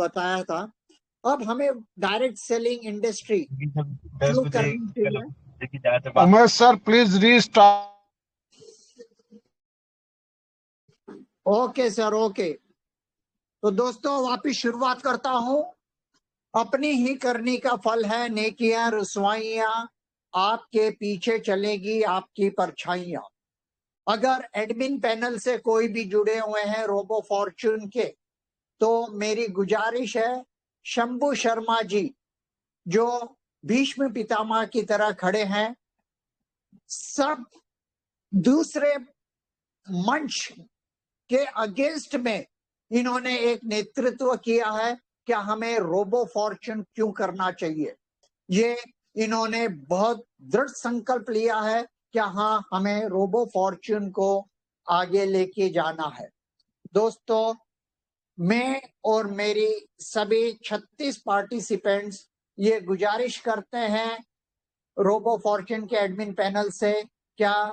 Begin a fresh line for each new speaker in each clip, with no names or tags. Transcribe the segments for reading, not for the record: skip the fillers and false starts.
बताया था। अब हमें डायरेक्ट सेलिंग इंडस्ट्री शुरू करनी चाहिए।
Umesh sir please restart.
Okay sir, okay. तो दोस्तों वापिस शुरुआत करता हूं। अपनी ही करनी का फल है नेकियां रुसवाइयां, आपके पीछे चलेगी आपकी परछाइयां। अगर एडमिन पैनल से कोई भी जुड़े हुए हैं रोबो फॉर्च्यून के, तो मेरी गुजारिश है, शंभू शर्मा जी जो भीष्म पितामह की तरह खड़े हैं, सब दूसरे मंच के अगेंस्ट में इन्होंने एक नेतृत्व किया है। क्या हमें रोबो फॉर्च्यून क्यों करना चाहिए, ये इन्होंने बहुत दृढ़ संकल्प लिया है कि हाँ, हमें रोबो फॉर्च्यून को आगे लेके जाना है। दोस्तों, मैं और मेरी सभी 36 पार्टिसिपेंट्स ये गुजारिश करते हैं रोबो फॉर्च्यून के एडमिन पैनल से, क्या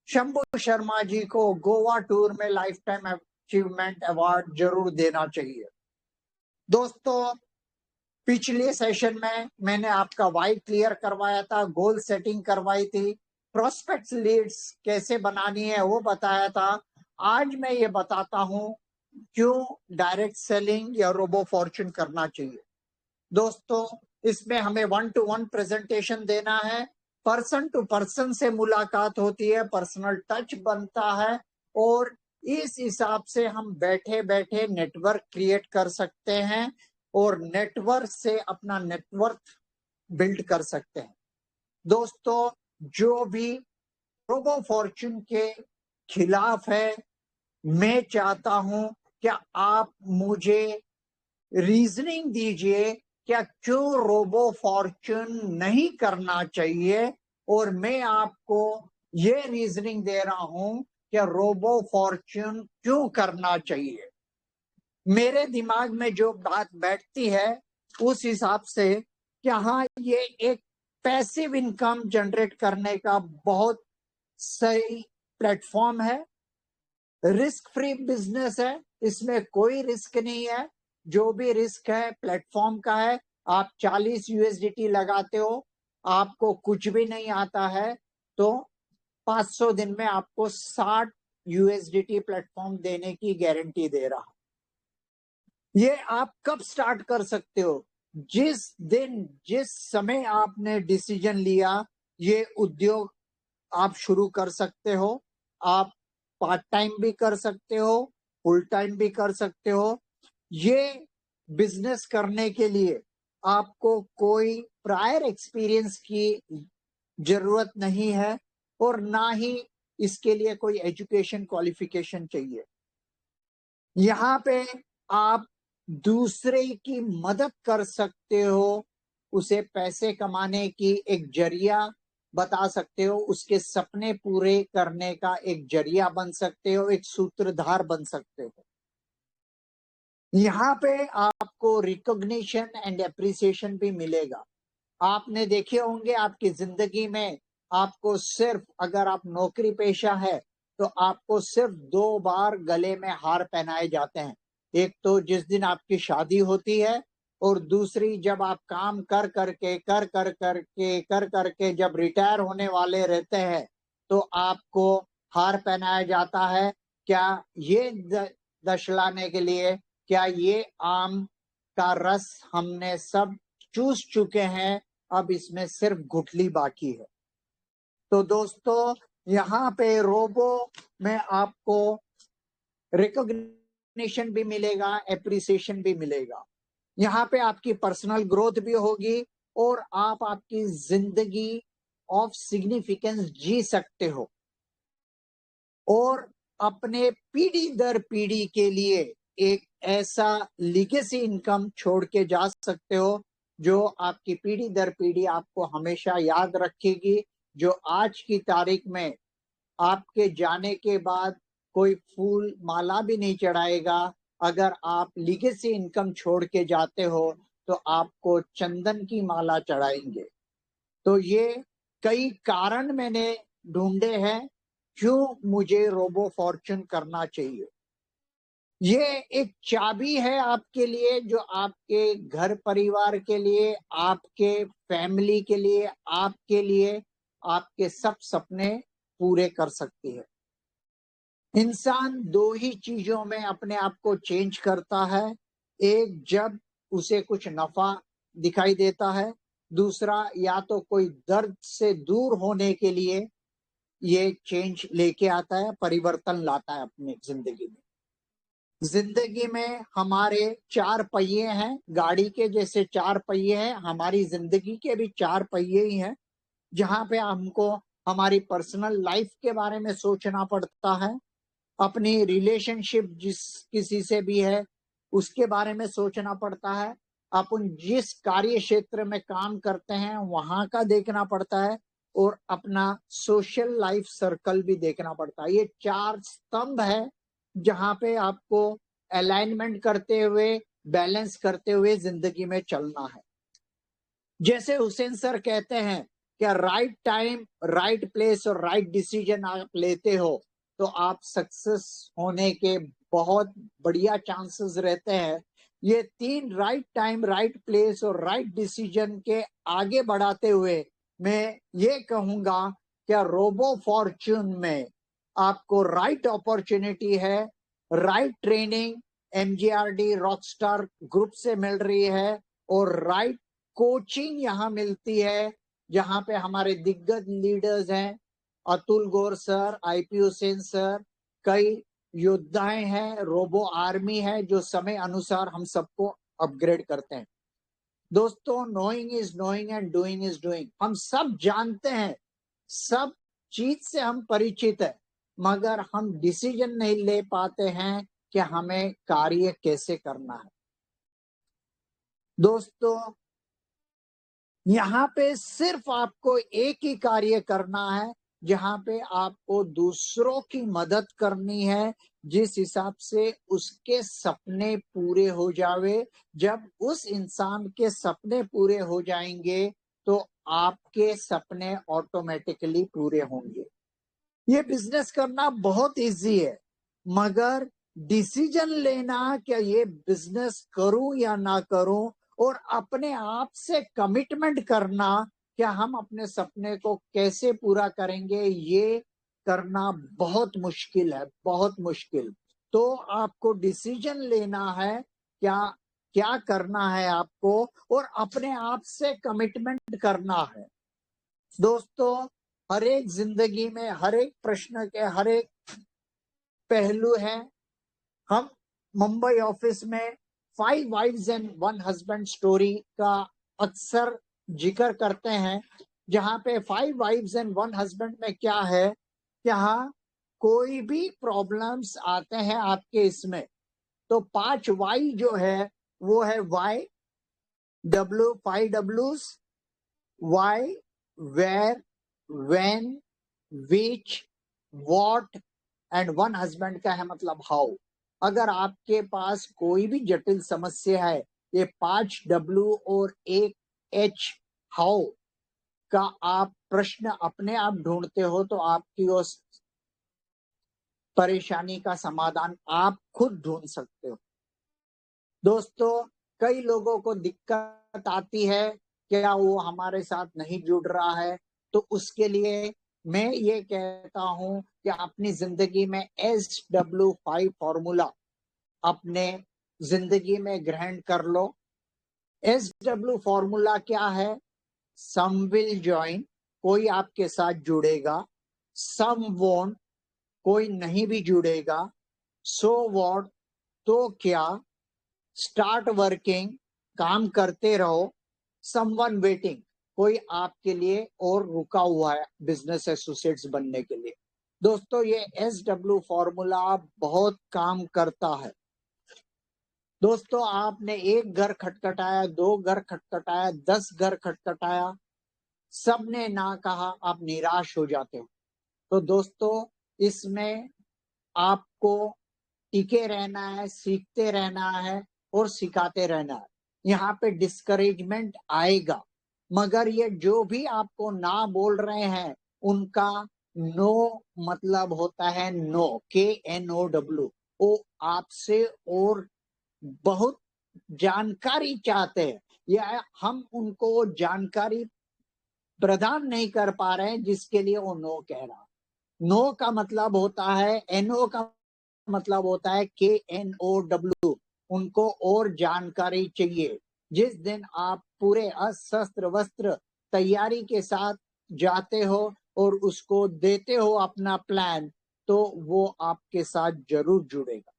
शंभू शर्मा जी को गोवा टूर में लाइफ टाइम अचीवमेंट अवार्ड जरूर देना चाहिए। दोस्तों, पिछले सेशन में मैंने आपका वाई क्लियर करवाया था, गोल सेटिंग करवाई थी, प्रोस्पेक्ट लीड्स कैसे बनानी है वो बताया था। आज मैं ये बताता हूं क्यों डायरेक्ट सेलिंग या रोबो फॉर्च्यून करना चाहिए। दोस्तों, इसमें हमें 1-to-1 प्रेजेंटेशन देना है, पर्सन टू पर्सन से मुलाकात होती है, पर्सनल टच बनता है, और इस हिसाब से हम बैठे बैठे नेटवर्क क्रिएट कर सकते हैं और नेटवर्क से अपना नेटवर्क बिल्ड कर सकते हैं। दोस्तों, जो भी रोबो फॉर्च्यून के खिलाफ है, मैं चाहता हूं क्या आप मुझे रीजनिंग दीजिए, क्या क्यों रोबो फॉर्च्यून नहीं करना चाहिए, और मैं आपको ये रीजनिंग दे रहा हूं कि रोबो फॉर्च्यून क्यों करना चाहिए। मेरे दिमाग में जो बात बैठती है उस हिसाब से कि हाँ, ये एक पैसिव इनकम जनरेट करने का बहुत सही प्लेटफॉर्म है, रिस्क फ्री बिजनेस है, इसमें कोई रिस्क नहीं है। जो भी रिस्क है प्लेटफॉर्म का है। आप 40 यूएसडीटी लगाते हो, आपको कुछ भी नहीं आता है, तो 500 दिन में आपको 60 यूएसडीटी प्लेटफॉर्म देने की गारंटी दे रहा। ये आप कब स्टार्ट कर सकते हो, जिस दिन जिस समय आपने डिसीजन लिया, ये उद्योग आप शुरू कर सकते हो। आप पार्ट टाइम भी कर सकते हो, फुल टाइम भी कर सकते हो। ये बिजनेस करने के लिए आपको कोई प्रायर एक्सपीरियंस की जरूरत नहीं है, और ना ही इसके लिए कोई एजुकेशन क्वालिफिकेशन चाहिए। यहाँ पे आप दूसरे की मदद कर सकते हो, उसे पैसे कमाने की एक जरिया बता सकते हो, उसके सपने पूरे करने का एक जरिया बन सकते हो, एक सूत्रधार बन सकते हो। यहाँ पे आपको रिकॉग्निशन एंड एप्रिसिएशन भी मिलेगा। आपने देखे होंगे आपकी जिंदगी में, आपको सिर्फ, अगर आप नौकरी पेशा है तो आपको सिर्फ 2 बार गले में हार पहनाए जाते हैं। एक तो जिस दिन आपकी शादी होती है, और दूसरी जब आप काम कर करके जब रिटायर होने वाले रहते हैं, तो आपको हार पहनाया जाता है। क्या ये दश लाने के लिए, क्या ये आम का रस हमने सब चूस चुके हैं, अब इसमें सिर्फ गुठली बाकी है। तो दोस्तों, यहाँ पे रोबो में आपको रिकॉग्निशन भी मिलेगा, एप्रिसिएशन भी मिलेगा। यहाँ पे आपकी पर्सनल ग्रोथ भी होगी, और आप आपकी जिंदगी ऑफ सिग्निफिकेंस जी सकते हो, और अपने पीढ़ी दर पीढ़ी के लिए एक ऐसा लीगेसी इनकम छोड़ के जा सकते हो जो आपकी पीढ़ी दर पीढ़ी आपको हमेशा याद रखेगी, जो आज की तारीख में आपके जाने के बाद कोई फूल माला भी नहीं चढ़ाएगा। अगर आप लीगेसी इनकम छोड़ के जाते हो तो आपको चंदन की माला चढ़ाएंगे। तो ये कई कारण मैंने ढूंढे हैं क्यों मुझे रोबो फॉर्च्यून करना चाहिए। ये एक चाबी है आपके लिए, जो आपके घर परिवार के लिए, आपके फैमिली के लिए, आपके लिए आपके सब सपने पूरे कर सकती है। इंसान दो ही चीजों में अपने आप को चेंज करता है, एक जब उसे कुछ नफा दिखाई देता है, दूसरा या तो कोई दर्द से दूर होने के लिए ये चेंज लेके आता है, परिवर्तन लाता है अपनी जिंदगी में। जिंदगी में हमारे चार पहिए हैं, गाड़ी के जैसे चार पहिए हैं, हमारी जिंदगी के भी चार पहिए ही हैं, जहां पे हमको हमारी पर्सनल लाइफ के बारे में सोचना पड़ता है, अपनी रिलेशनशिप जिस किसी से भी है उसके बारे में सोचना पड़ता है, अपन जिस कार्य क्षेत्र में काम करते हैं वहां का देखना पड़ता है, और अपना सोशल लाइफ सर्कल भी देखना पड़ता है। ये चार स्तंभ है जहां पे आपको अलाइनमेंट करते हुए, बैलेंस करते हुए जिंदगी में चलना है। जैसे हुसैन सर कहते हैं कि राइट टाइम, राइट प्लेस और राइट डिसीजन आप लेते हो तो आप सक्सेस होने के बहुत बढ़िया चांसेस रहते हैं। ये तीन, राइट टाइम, राइट प्लेस और राइट डिसीजन के आगे बढ़ाते हुए मैं ये कहूंगा कि रोबो फॉर्च्यून में आपको राइट अपॉर्चुनिटी है, राइट ट्रेनिंग एमजीआरडी रॉकस्टार ग्रुप से मिल रही है, और राइट कोचिंग यहाँ मिलती है, जहां पे हमारे दिग्गज लीडर्स हैं, अतुल गौर सर, आईपी हुसैन सर, कई योद्धाएं हैं, रोबो आर्मी है जो समय अनुसार हम सबको अपग्रेड करते हैं। दोस्तों, knowing is knowing and doing is doing. हम सब जानते हैं, सब चीज से हम परिचित है, मगर हम डिसीजन नहीं ले पाते हैं कि हमें कार्य कैसे करना है। दोस्तों, यहाँ पे सिर्फ आपको एक ही कार्य करना है, जहां पे आपको दूसरों की मदद करनी है, जिस हिसाब से उसके सपने पूरे हो जावे। जब उस इंसान के सपने पूरे हो जाएंगे तो आपके सपने ऑटोमेटिकली पूरे होंगे। ये बिजनेस करना बहुत इजी है, मगर डिसीजन लेना क्या ये बिजनेस करूं या ना करूं, और अपने आप से कमिटमेंट करना क्या हम अपने सपने को कैसे पूरा करेंगे, ये करना बहुत मुश्किल है, बहुत मुश्किल। तो आपको डिसीजन लेना है क्या क्या करना है आपको, और अपने आप से कमिटमेंट करना है। दोस्तों, हर एक जिंदगी में हर एक प्रश्न के हर एक पहलू है। हम मुंबई ऑफिस में 5 वाइव्स एंड 1 हस्बैंड स्टोरी का अक्सर जिक्र करते हैं, जहां पे 5 वाइव्स एंड 1 हस्बैंड में क्या है, यहाँ कोई भी प्रॉब्लम्स आते हैं आपके इसमें, तो 5 वाई जो है वो है वाई, डब्ल्यू, 5 डब्ल्यूज, Y, where, when, which, what, and 1 husband का है मतलब हाउ। अगर आपके पास कोई भी जटिल समस्या है, ये 5 डब्ल्यू और 1 एच हाउ का आप प्रश्न अपने आप ढूंढते हो तो आपकी उस परेशानी का समाधान आप खुद ढूंढ सकते हो। दोस्तों, कई लोगों को दिक्कत आती है, क्या वो हमारे साथ नहीं जुड़ रहा है, तो उसके लिए मैं ये कहता हूं कि अपनी जिंदगी में SW5 फॉर्मूला अपने जिंदगी में ग्रहण कर लो। SW फॉर्मूला क्या है? सम विल ज्वाइन, कोई आपके साथ जुड़ेगा, सम वोंट, कोई नहीं भी जुड़ेगा, सो व्हाट, तो क्या, स्टार्ट वर्किंग, काम करते रहो, समवन वेटिंग, कोई आपके लिए और रुका हुआ है बिजनेस एसोसिएट्स बनने के लिए। दोस्तों, ये SW फॉर्मूला बहुत काम करता है। दोस्तों, आपने एक घर खटखटाया, 2 घर खटखटाया, 10 घर खटखटाया, सबने ना कहा, आप निराश हो जाते हो। तो दोस्तों, इसमें आपको टिके रहना है, सीखते रहना है और सिखाते रहना है। यहाँ पे डिस्करेजमेंट आएगा, मगर ये जो भी आपको ना बोल रहे हैं उनका नो मतलब होता है नो, KNOW, वो आपसे और बहुत जानकारी चाहते हैं, या हम उनको जानकारी प्रदान नहीं कर पा रहे हैं जिसके लिए वो नो कह रहा। नो का मतलब होता है, एनओ का मतलब होता है KNOW, उनको और जानकारी चाहिए। जिस दिन आप पूरे अस्त्र वस्त्र तैयारी के साथ जाते हो और उसको देते हो अपना प्लान, तो वो आपके साथ जरूर जुड़ेगा।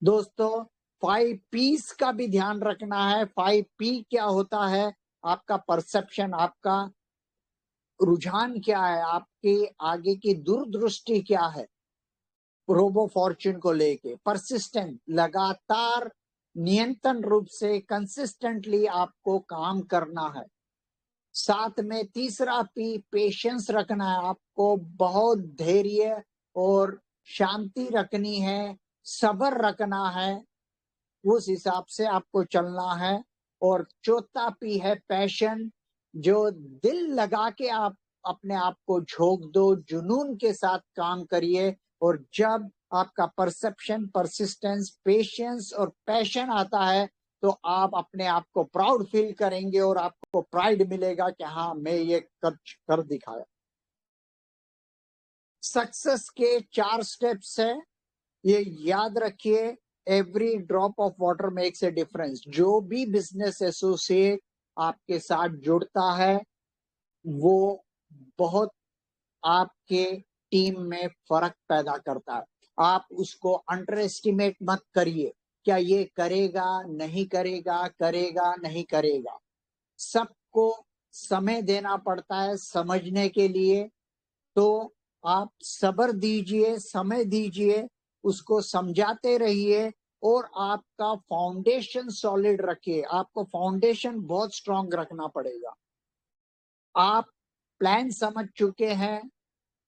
दोस्तों 5Ps का भी ध्यान रखना है। 5P क्या होता है? आपका परसेप्शन, आपका रुझान क्या है, आपके आगे की दूरदृष्टि क्या है रोबो फॉर्च्यून को लेके। परसिस्टेंट, लगातार नियंत्रण रूप से कंसिस्टेंटली आपको काम करना है। साथ में तीसरा P, पेशेंस रखना है। आपको बहुत धैर्य और शांति रखनी है, सब्र रखना है, उस हिसाब से आपको चलना है। और चौथा P है पैशन, जो दिल लगा के आप अपने आप को झोंक दो, जुनून के साथ काम करिए। और जब आपका परसेप्शन, परसिस्टेंस, पेशेंस और पैशन आता है, तो आप अपने आप को प्राउड फील करेंगे और आपको प्राइड मिलेगा कि हाँ, मैं ये कर दिखाया। सक्सेस के 4 स्टेप्स है, ये याद रखिए। Every drop of water makes a difference. जो भी बिजनेस एसोसिएट आपके साथ जुड़ता है, वो बहुत आपके टीम में फर्क पैदा करता है। आप उसको अंडर एस्टिमेट मत करिए, क्या ये करेगा नहीं करेगा, करेगा नहीं करेगा। सबको समय देना पड़ता है समझने के लिए, तो आप सब्र दीजिए, समय दीजिए, उसको समझाते रहिए और आपका फाउंडेशन सॉलिड रखिए। आपको फाउंडेशन बहुत स्ट्रांग रखना पड़ेगा। आप प्लान समझ चुके हैं,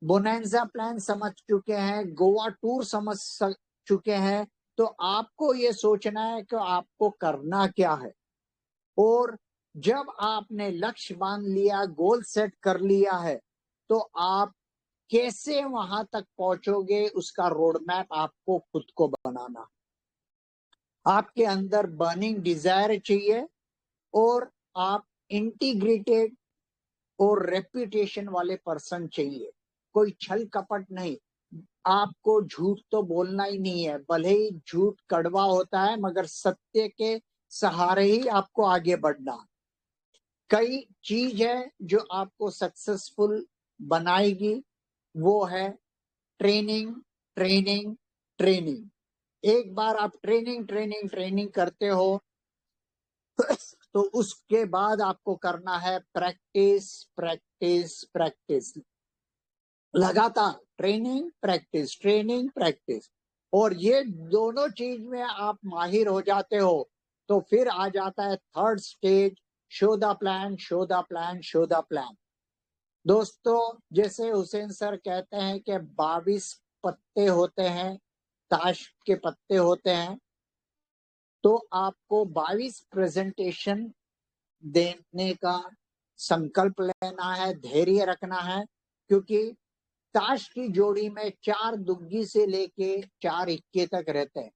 बोनांजा प्लान समझ चुके हैं, गोवा टूर समझ चुके हैं, तो आपको ये सोचना है कि आपको करना क्या है। और जब आपने लक्ष्य बांध लिया, गोल सेट कर लिया है, तो आप कैसे वहां तक पहुंचोगे, उसका रोड मैप आपको खुद को बनाना। आपके अंदर बर्निंग डिजायर चाहिए और आप इंटीग्रेटेड और रेप्यूटेशन वाले पर्सन चाहिए। कोई छल कपट नहीं। आपको झूठ तो बोलना ही नहीं है, भले ही झूठ कड़वा होता है, मगर सत्य के सहारे ही आपको आगे बढ़ना। कई चीज है जो आपको सक्सेसफुल बनाएगी, वो है ट्रेनिंग, ट्रेनिंग, ट्रेनिंग। एक बार आप ट्रेनिंग ट्रेनिंग ट्रेनिंग करते हो, तो उसके बाद आपको करना है प्रैक्टिस, प्रैक्टिस, प्रैक्टिस। लगातार ट्रेनिंग, प्रैक्टिस, ट्रेनिंग, प्रैक्टिस। और ये दोनों चीज में आप माहिर हो जाते हो, तो फिर आ जाता है third stage, show the plan, show the plan, show the plan. दोस्तों, जैसे हुसैन सर कहते हैं कि 22 पत्ते होते हैं, ताश के पत्ते होते हैं, तो आपको 22 प्रेजेंटेशन देने का संकल्प लेना है, धैर्य रखना है। क्योंकि ताश की जोड़ी में 4 दुग्गी से लेके 4 इक्के तक रहते हैं।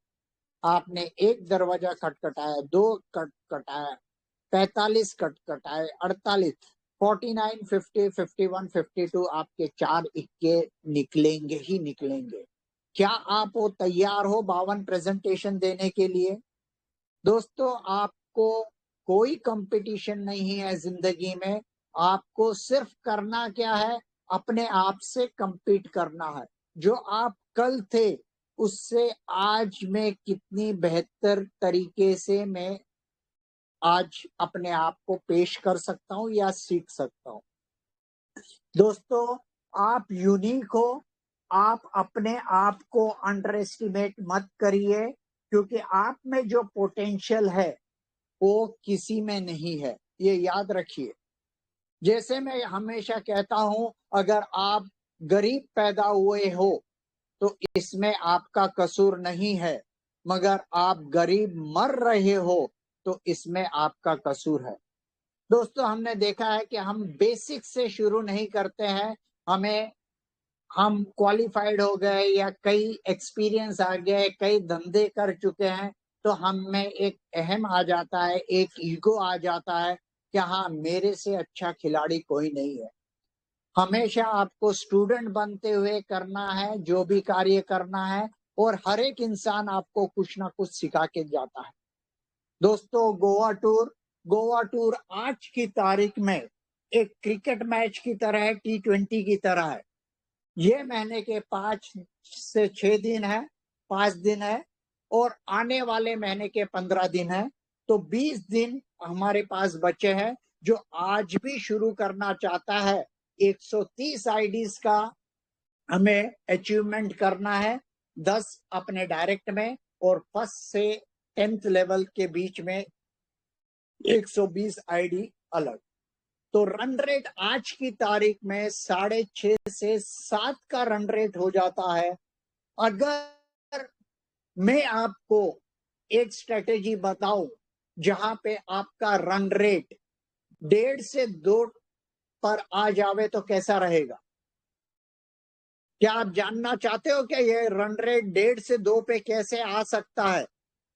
आपने एक दरवाजा खटखटाया, 2 खटखटाया, 45 खटखटाए, 48, 49, 50, 51, 52, आपके 4 इक्के निकलेंगे ही निकलेंगे। क्या आप वो तैयार हो 52 प्रेजेंटेशन देने के लिए? दोस्तों, आपको कोई कंपटीशन नहीं है जिंदगी में। आपको सिर्फ करना क्या है, अपने आप से compete करना है। जो आप कल थे, उससे आज में कितनी बेहतर तरीके से मैं आज अपने आप को पेश कर सकता हूँ या सीख सकता हूँ। दोस्तों, आप यूनिक हो। आप अपने आप को अंडर एस्टिमेट मत करिए, क्योंकि आप में जो पोटेंशियल है वो किसी में नहीं है, ये याद रखिए। जैसे मैं हमेशा कहता हूं, अगर आप गरीब पैदा हुए हो तो इसमें आपका कसूर नहीं है, मगर आप गरीब मर रहे हो तो इसमें आपका कसूर है। दोस्तों, हमने देखा है कि हम बेसिक से शुरू नहीं करते हैं, हमें हम क्वालिफाइड हो गए या कई एक्सपीरियंस आ गए, कई धंधे कर चुके हैं, तो हम में एक अहम आ जाता है, एक ईगो आ जाता है कि हाँ मेरे से अच्छा खिलाड़ी कोई नहीं है। हमेशा आपको स्टूडेंट बनते हुए करना है जो भी कार्य करना है, और हर एक इंसान आपको कुछ ना कुछ सिखा के जाता है। दोस्तों, गोवा टूर आज की तारीख में एक क्रिकेट मैच की तरह है, T20 की तरह है। ये महीने के 5 से 6 दिन है, 5 दिन है, और आने वाले महीने के 15 दिन है। तो 20 दिन हमारे पास बचे हैं। जो आज भी शुरू करना चाहता है, 130 आईडीज का हमें अचीवमेंट करना है, 10 अपने डायरेक्ट में और फर्स्ट से 10th लेवल के बीच में 120 आईडी अलग। तो रन रेट आज की तारीख में 6.5 से 7 का रन रेट हो जाता है। अगर मैं आपको एक स्ट्रेटेजी बताऊं जहां पे आपका रन रेट 1.5 से 2 पर आ जावे तो कैसा रहेगा? क्या आप जानना चाहते हो क्या ये रन रेट 1.5 से 2 पे कैसे आ सकता है?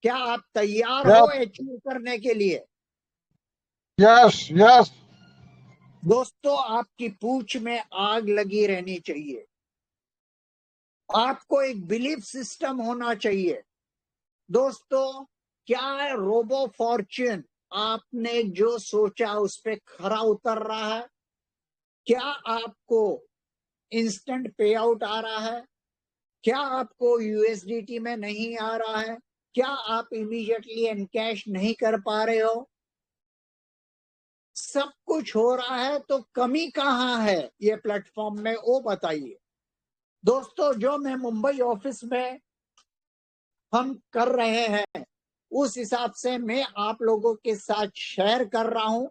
क्या आप तैयार हो
Yep.
अचीव करने के लिए?
Yes. Yes.
दोस्तों, आपकी पूंछ में आग लगी रहनी चाहिए। आपको एक बिलीफ सिस्टम होना चाहिए। दोस्तों, क्या रोबो फॉर्च्यून आपने जो सोचा उस पे खरा उतर रहा है? क्या आपको इंस्टेंट पे आउट आ रहा है? क्या आपको यूएसडीटी में नहीं आ रहा है? क्या आप इमीडिएटली एनकैश नहीं कर पा रहे हो? सब कुछ हो रहा है तो कमी कहाँ है ये प्लेटफॉर्म में, वो बताइए। दोस्तों, जो मैं मुंबई ऑफिस में हम कर रहे हैं उस हिसाब से मैं आप लोगों के साथ शेयर कर रहा हूं।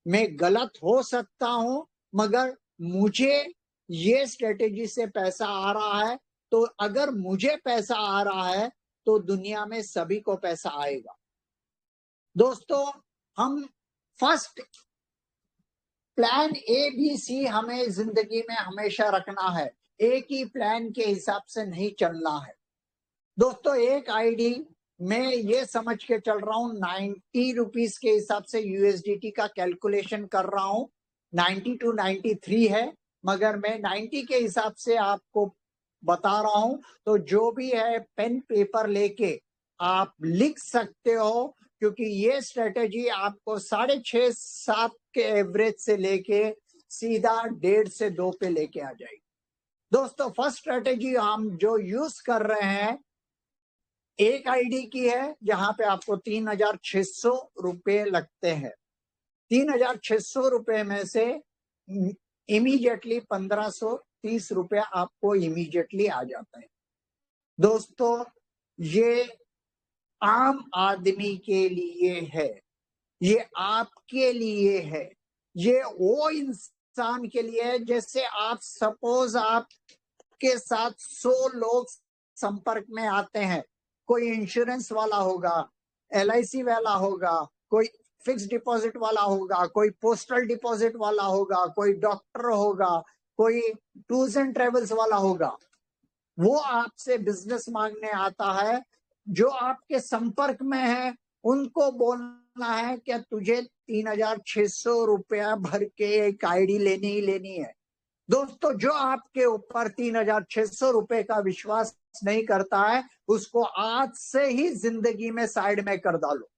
मैं गलत हो सकता हूं, मगर मुझे ये स्ट्रेटेजी से पैसा आ रहा है, तो अगर मुझे पैसा आ रहा है तो दुनिया में सभी को पैसा आएगा। दोस्तों, हम फर्स्ट प्लान ABC हमें जिंदगी में हमेशा रखना है। एक ही प्लान के हिसाब से नहीं चलना है। दोस्तों, एक आईडी मैं ये समझ के चल रहा हूं 90 रुपीस के हिसाब से यूएसडीटी का कैलकुलेशन कर रहा हूं। 90 to 93 है, मगर मैं 90 के हिसाब से आपको बता रहा हूं। तो जो भी है पेन पेपर लेके आप लिख सकते हो, क्योंकि ये स्ट्रेटेजी आपको 6.5-7 के एवरेज से लेके सीधा 1.5 से 2 पे लेके आ जाएगी। दोस्तों, फर्स्ट स्ट्रेटेजी हम जो यूज कर रहे हैं एक आईडी की है, जहां पे आपको 3,600 रुपए लगते हैं। 3,600 रुपए में से इमीडिएटली 1,530 रुपया आपको इमीडिएटली आ जाता है। दोस्तों, ये आम आदमी के लिए है, ये आपके लिए है, ये वो इंसान के लिए है। जैसे आप सपोज आपके साथ 100 लोग संपर्क में आते हैं, कोई इंश्योरेंस वाला होगा, LIC वाला होगा, कोई फिक्स डिपॉजिट वाला होगा, कोई पोस्टल डिपॉजिट वाला होगा, कोई डॉक्टर होगा, कोई टूर्स एंड ट्रेवल्स वाला होगा। वो आपसे बिजनेस मांगने आता है। जो आपके संपर्क में है उनको बोलना है कि तुझे 3,600 रुपया भर के एक आईडी लेनी ही लेनी है। दोस्तों, जो आपके ऊपर 3,600 रुपए का विश्वास नहीं करता है, उसको आज से ही जिंदगी में साइड में कर डालो।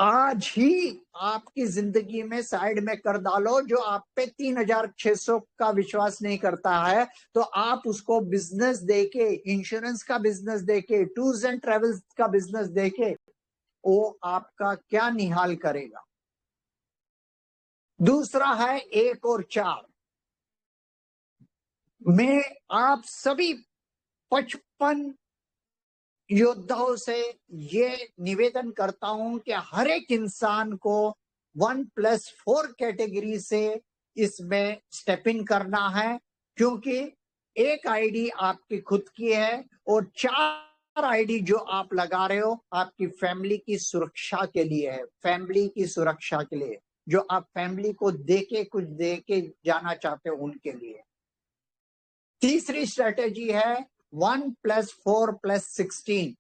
आज ही आपकी जिंदगी में साइड में कर डालो। जो आप पे 3,600 का विश्वास नहीं करता है, तो आप उसको बिजनेस देके, इंश्योरेंस का बिजनेस देके, टूर्स एंड ट्रेवल्स का बिजनेस देके वो आपका क्या निहाल करेगा। दूसरा है 1 और 4। मैं आप सभी 55 योद्धाओं से ये निवेदन करता हूं कि हर एक इंसान को 1+4 कैटेगरी से इसमें स्टेप इन करना है, क्योंकि एक आईडी आपकी खुद की है और 4 आईडी जो आप लगा रहे हो आपकी फैमिली की सुरक्षा के लिए है, फैमिली की सुरक्षा के लिए। जो आप फैमिली को कुछ दे के जाना चाहते हो उनके लिए। तीसरी स्ट्रेटेजी है 1 + 4 + 16।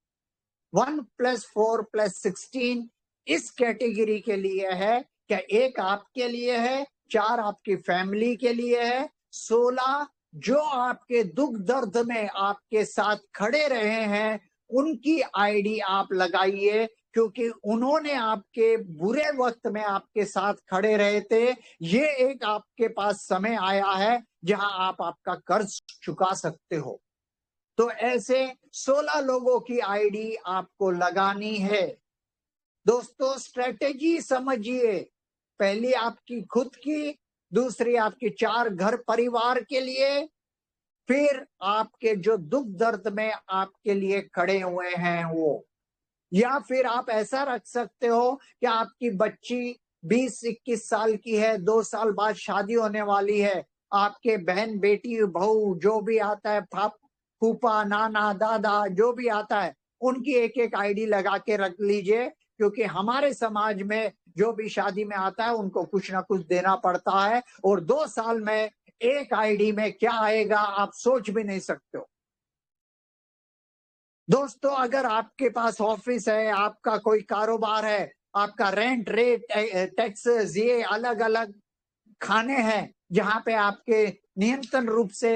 1 + 4 + 16 इस कैटेगरी के लिए है, क्या एक आपके लिए है, 4 आपकी फैमिली के लिए है, 16 जो आपके दुख दर्द में आपके साथ खड़े रहे हैं उनकी आईडी आप लगाइए, क्योंकि उन्होंने आपके बुरे वक्त में आपके साथ खड़े रहे थे। ये एक आपके पास समय आया है जहां आप आपका कर्ज चुका सकते हो। तो ऐसे 16 लोगों की आईडी आपको लगानी है। दोस्तों स्ट्रेटेजी समझिए, पहली आपकी खुद की, दूसरी आपकी 4 घर परिवार के लिए, फिर आपके जो दुख दर्द में आपके लिए खड़े हुए हैं वो। या फिर आप ऐसा रख सकते हो कि आपकी बच्ची 20-21 साल की है, 2 साल बाद शादी होने वाली है, आपके बहन बेटी बहू जो भी आता है, फूफा नाना दादा जो भी आता है, उनकी एक आईडी लगा के रख लीजिए, क्योंकि हमारे समाज में जो भी शादी में आता है उनको कुछ ना कुछ देना पड़ता है, और 2 साल में एक आईडी में क्या आएगा आप सोच भी नहीं सकते हो। दोस्तों अगर आपके पास ऑफिस है, आपका कोई कारोबार है, आपका रेंट रेट टैक्सेस ये अलग अलग खाने हैं जहां पे आपके नियंत्रण रूप से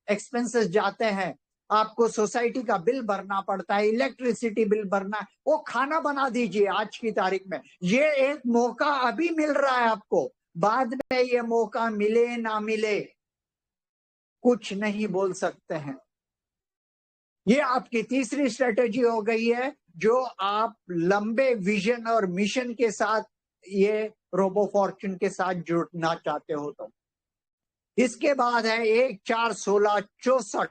एक्सपेंसेस जाते हैं, आपको सोसाइटी का बिल भरना पड़ता है, इलेक्ट्रिसिटी बिल भरना है, वो खाना बना दीजिए आज की तारीख में। ये एक मौका अभी मिल रहा है आपको, बाद में ये मौका मिले ना मिले कुछ नहीं बोल सकते हैं। ये आपकी तीसरी स्ट्रेटेजी हो गई है जो आप लंबे विजन और मिशन के साथ ये रोबो फॉर्च्यून के साथ जुड़ना चाहते हो तो। इसके बाद है 1 4 16 64।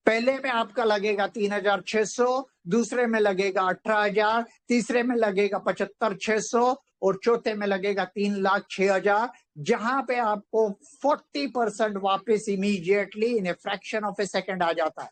पहले में आपका लगेगा 3600, दूसरे में लगेगा 18,000, तीसरे में लगेगा 75,600 और चौथे में लगेगा 3,06,000, जहां पे आपको 40% वापस immediately in a fraction of a second आ जाता है।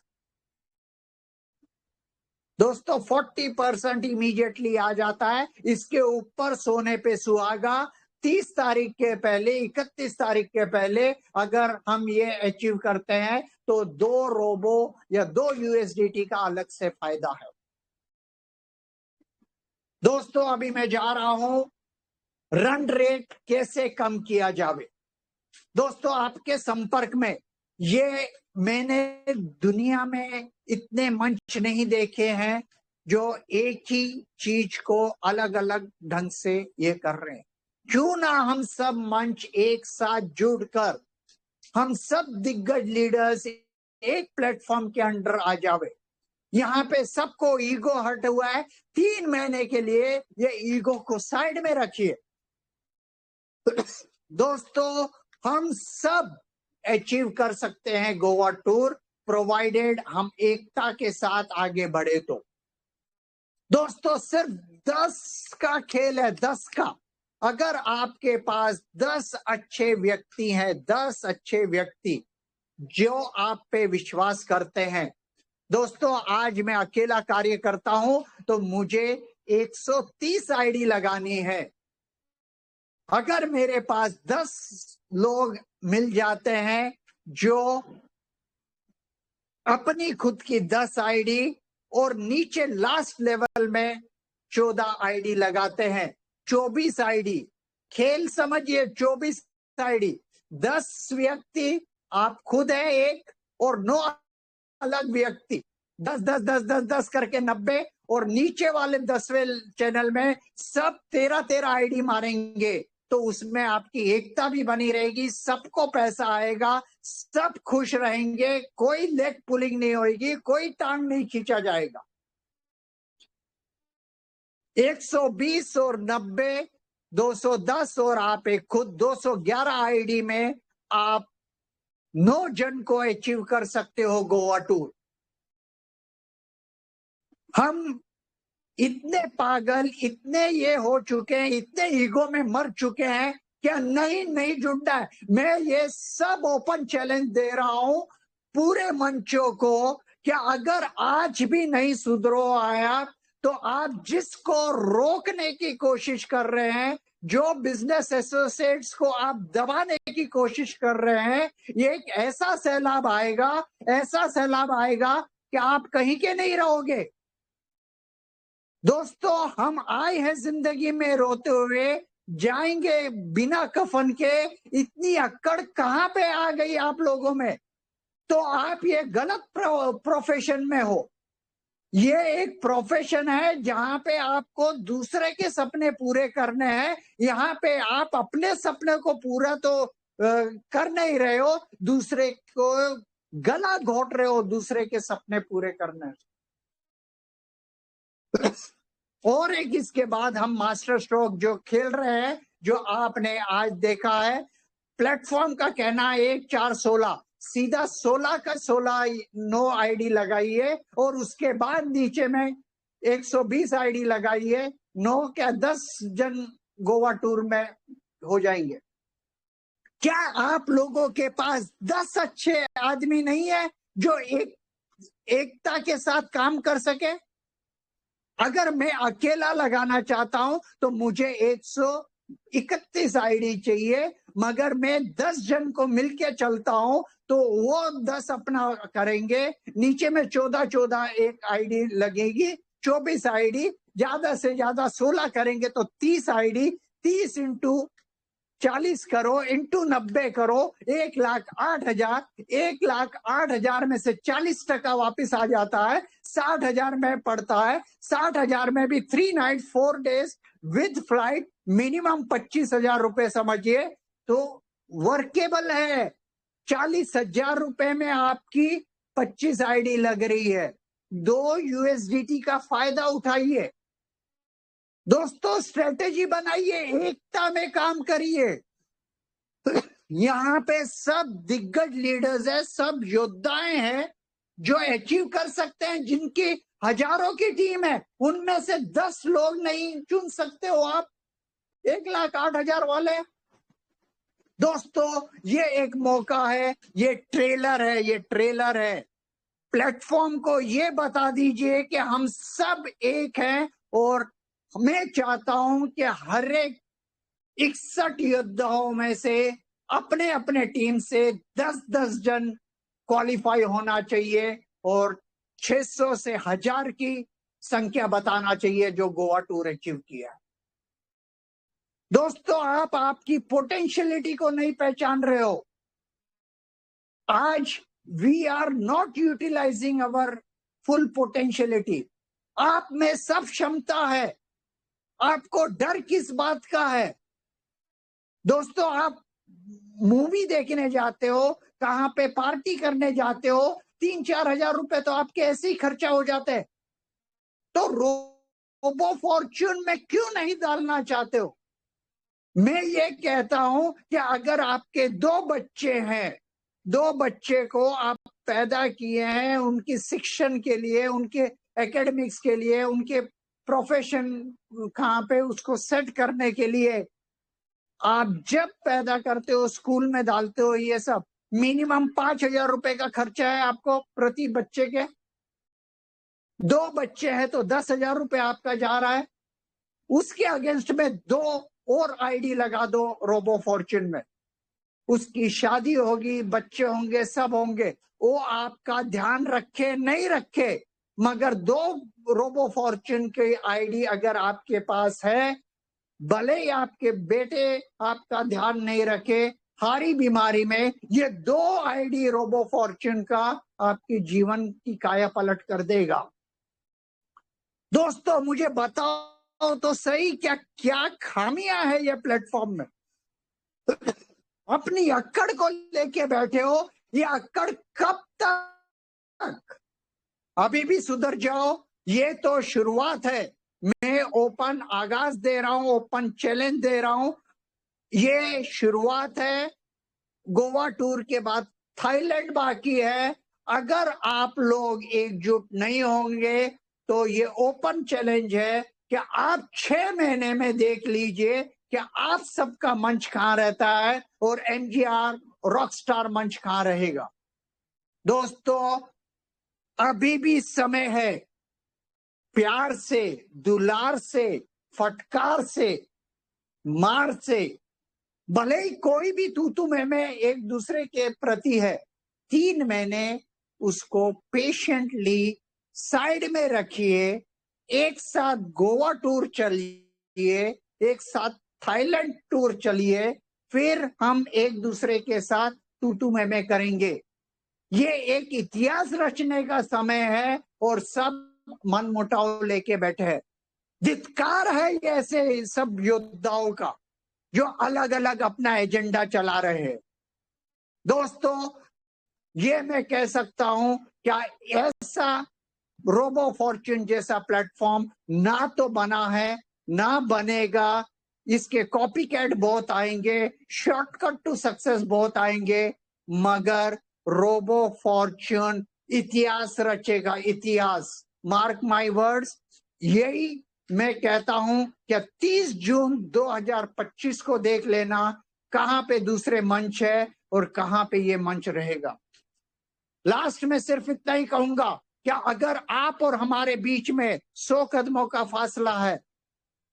दोस्तों 40% इमीडिएटली आ जाता है। इसके ऊपर सोने पे सुहागा, 30 तारीख के पहले, 31 तारीख के पहले अगर हम ये अचीव करते हैं तो 2 रोबो या 2 यूएसडीटी का अलग से फायदा है। दोस्तों अभी मैं जा रहा हूं रन रेट कैसे कम किया जावे। दोस्तों आपके संपर्क में ये मैंने दुनिया में इतने मंच नहीं देखे हैं जो एक ही चीज को अलग अलग ढंग से ये कर रहे हैं। क्यों ना हम सब मंच एक साथ जुड़कर हम सब दिग्गज लीडर्स एक प्लेटफॉर्म के अंडर आ जावे। यहाँ पे सबको ईगो हट हुआ है, 3 महीने के लिए ये ईगो को साइड में रखिए। दोस्तों हम सब अचीव कर सकते हैं गोवा टूर, प्रोवाइडेड हम एकता के साथ आगे बढ़े तो। दोस्तों सिर्फ 10 का खेल है, 10 का। अगर आपके पास 10 अच्छे व्यक्ति हैं, 10 अच्छे व्यक्ति जो आप पे विश्वास करते हैं। दोस्तों आज मैं अकेला कार्य करता हूं तो मुझे 130 आईडी लगानी है। अगर मेरे पास 10 लोग मिल जाते हैं जो अपनी खुद की 10 आईडी और नीचे लास्ट लेवल में 14 आईडी लगाते हैं, 24 आईडी। खेल समझिए, 24 आईडी, 10 व्यक्ति आप खुद है एक और 9 अलग व्यक्ति, 10 10 10 10 10 करके 90, और नीचे वाले 10वें चैनल में सब 13 आईडी मारेंगे तो उसमें आपकी एकता भी बनी रहेगी, सबको पैसा आएगा, सब खुश रहेंगे, कोई लेग पुलिंग नहीं होगी, कोई टांग नहीं खींचा जाएगा। 120 और 90, 210 और आप एक खुद 211 आईडी में आप 9 जन को अचीव कर सकते हो गोवा टूर। हम इतने पागल, इतने ये हो चुके हैं, इतने ईगो में मर चुके हैं क्या नहीं जुड़ना है। मैं ये सब ओपन चैलेंज दे रहा हूं पूरे मंचों को, क्या अगर आज भी नहीं सुधरो आया तो आप जिसको रोकने की कोशिश कर रहे हैं, जो बिजनेस एसोसिएट्स को आप दबाने की कोशिश कर रहे हैं, ये एक ऐसा सैलाब आएगा, ऐसा सैलाब आएगा कि आप कहीं के नहीं रहोगे। दोस्तों, हम आए हैं जिंदगी में रोते हुए, जाएंगे बिना कफन के। इतनी अक्कड़ कहां पे आ गई आप लोगों में? तो आप ये गलत प्रोफेशन में हो। ये एक प्रोफेशन है जहां पे आपको दूसरे के सपने पूरे करने हैं। यहाँ पे आप अपने सपने को पूरा तो कर नहीं रहे हो, दूसरे को गला घोट रहे हो दूसरे के सपने पूरे करने। और एक इसके बाद हम मास्टर स्ट्रोक जो खेल रहे हैं, जो आपने आज देखा है, प्लेटफॉर्म का कहना है 1 4 16, सीधा 16 का 16 नो आईडी लगाइए और उसके बाद नीचे में 120 आईडी लगाइए। नो क्या 10 जन गोवा टूर में हो जाएंगे। क्या आप लोगों के पास 10 अच्छे आदमी नहीं है जो एकता के साथ काम कर सके? अगर मैं अकेला लगाना चाहता हूं तो मुझे 131 आईडी चाहिए, मगर मैं 10 जन को मिलके चलता हूं तो वो 10 अपना करेंगे, नीचे में 14 एक आईडी लगेगी, 24 आईडी, ज्यादा से ज्यादा 16 करेंगे तो 30 आईडी, 30 इंटू 40 करो, इंटू 90 करो, 1,08,000, 1,08,000 में से 40% वापिस आ जाता है, 60,000 में पड़ता है। 60,000 में भी 3 night 4 days with flight, minimum 25,000 रुपए समझिए, तो वर्केबल है। 40,000 रुपए में आपकी 25 आईडी लग रही है। 2 यूएसडीटी का फायदा उठाइए। दोस्तों, स्ट्रेटेजी बनाइए, एकता में काम करिए। यहाँ पे सब दिग्गज लीडर्स हैं, सब योद्धाएं हैं जो अचीव कर सकते हैं, जिनकी हजारों की टीम है। उनमें से 10 लोग नहीं चुन सकते हो आप 1,08,000 वाले? दोस्तों, ये एक मौका है, ये ट्रेलर है, ये ट्रेलर है। प्लेटफॉर्म को ये बता दीजिए कि हम सब एक हैं, और मैं चाहता हूं कि हर एक 61 योद्धाओं में से अपने अपने टीम से 10-10 जन क्वालिफाई होना चाहिए, और 600 से 1000 की संख्या बताना चाहिए जो गोवा टूर अचीव किया। दोस्तों, आप आपकी पोटेंशियलिटी को नहीं पहचान रहे हो। आज we are not utilizing our full potentiality. आप में सब क्षमता है, आपको डर किस बात का है? दोस्तों, आप मूवी देखने जाते हो, कहां पे पार्टी करने जाते हो, 3-4 हजार रुपए तो आपके ऐसे ही खर्चा हो जाते हैं। तो रोबो फॉर्च्यून में क्यों नहीं डालना चाहते हो? मैं ये कहता हूं कि अगर आपके 2 बच्चे हैं, 2 बच्चे को आप पैदा किए हैं उनकी शिक्षण के लिए, उनके एकेडमिक्स के लिए, उनके प्रोफेशन कहां पे उसको सेट करने के लिए, आप जब पैदा करते हो स्कूल में डालते हो, ये सब मिनिमम 5,000 रुपए का खर्चा है आपको प्रति बच्चे के। 2 बच्चे हैं तो 10,000 रुपए आपका जा रहा है। उसके अगेंस्ट में 2 और आईडी लगा दो रोबो फॉर्च्यून में, उसकी शादी होगी, बच्चे होंगे, सब होंगे। वो आपका ध्यान रखे नहीं रखे, मगर 2 रोबो फॉर्च्यून के आईडी अगर आपके पास है, भले ही आपके बेटे आपका ध्यान नहीं रखे, हारी बीमारी में ये 2 आईडी रोबो फॉर्च्यून का आपकी जीवन की काया पलट कर देगा। दोस्तों, मुझे बताओ तो सही, क्या क्या खामियां है ये प्लेटफॉर्म में? अपनी अक्कड़ को लेके बैठे हो, ये अक्कड़ कब तक? अभी भी सुधर जाओ, ये तो शुरुआत है। मैं ओपन आगाज दे रहा हूं, ओपन चैलेंज दे रहा हूं, ये शुरुआत है। गोवा टूर के बाद थाईलैंड बाकी है। अगर आप लोग एकजुट नहीं होंगे तो ये ओपन चैलेंज है कि आप 6 महीने में देख लीजिए कि आप सबका मंच कहां रहता है और एमजीआर रॉकस्टार मंच कहां रहेगा। दोस्तों, अभी भी समय है, प्यार से, दुलार से, फटकार से, मार से, भले ही कोई भी तू मैं एक दूसरे के प्रति है, 3 महीने उसको पेशेंटली साइड में रखिए, एक साथ गोवा टूर चलिए, एक साथ थाईलैंड टूर चलिए, फिर हम एक दूसरे के साथ तू मैं करेंगे। ये एक इतिहास रचने का समय है और सब मन मुटाव लेके बैठे हैं। धिक्कार है ये ऐसे सब योद्धाओं का जो अलग अलग अपना एजेंडा चला रहे हैं। दोस्तों, ये मैं कह सकता हूं, क्या ऐसा रोबो फॉर्च्यून जैसा प्लेटफॉर्म ना तो बना है, ना बनेगा। इसके कॉपी कैट बहुत आएंगे, शॉर्टकट टू सक्सेस बहुत आएंगे, मगर रोबो फॉर्च्यून इतिहास रचेगा, इतिहास। Mark my words. यही मैं कहता हूं कि 30 जून 2025 को देख लेना कहां पे दूसरे मंच है और कहां पे ये मंच रहेगा। लास्ट में सिर्फ इतना ही कहूंगा, क्या अगर आप और हमारे बीच में 100 कदमों का फासला है,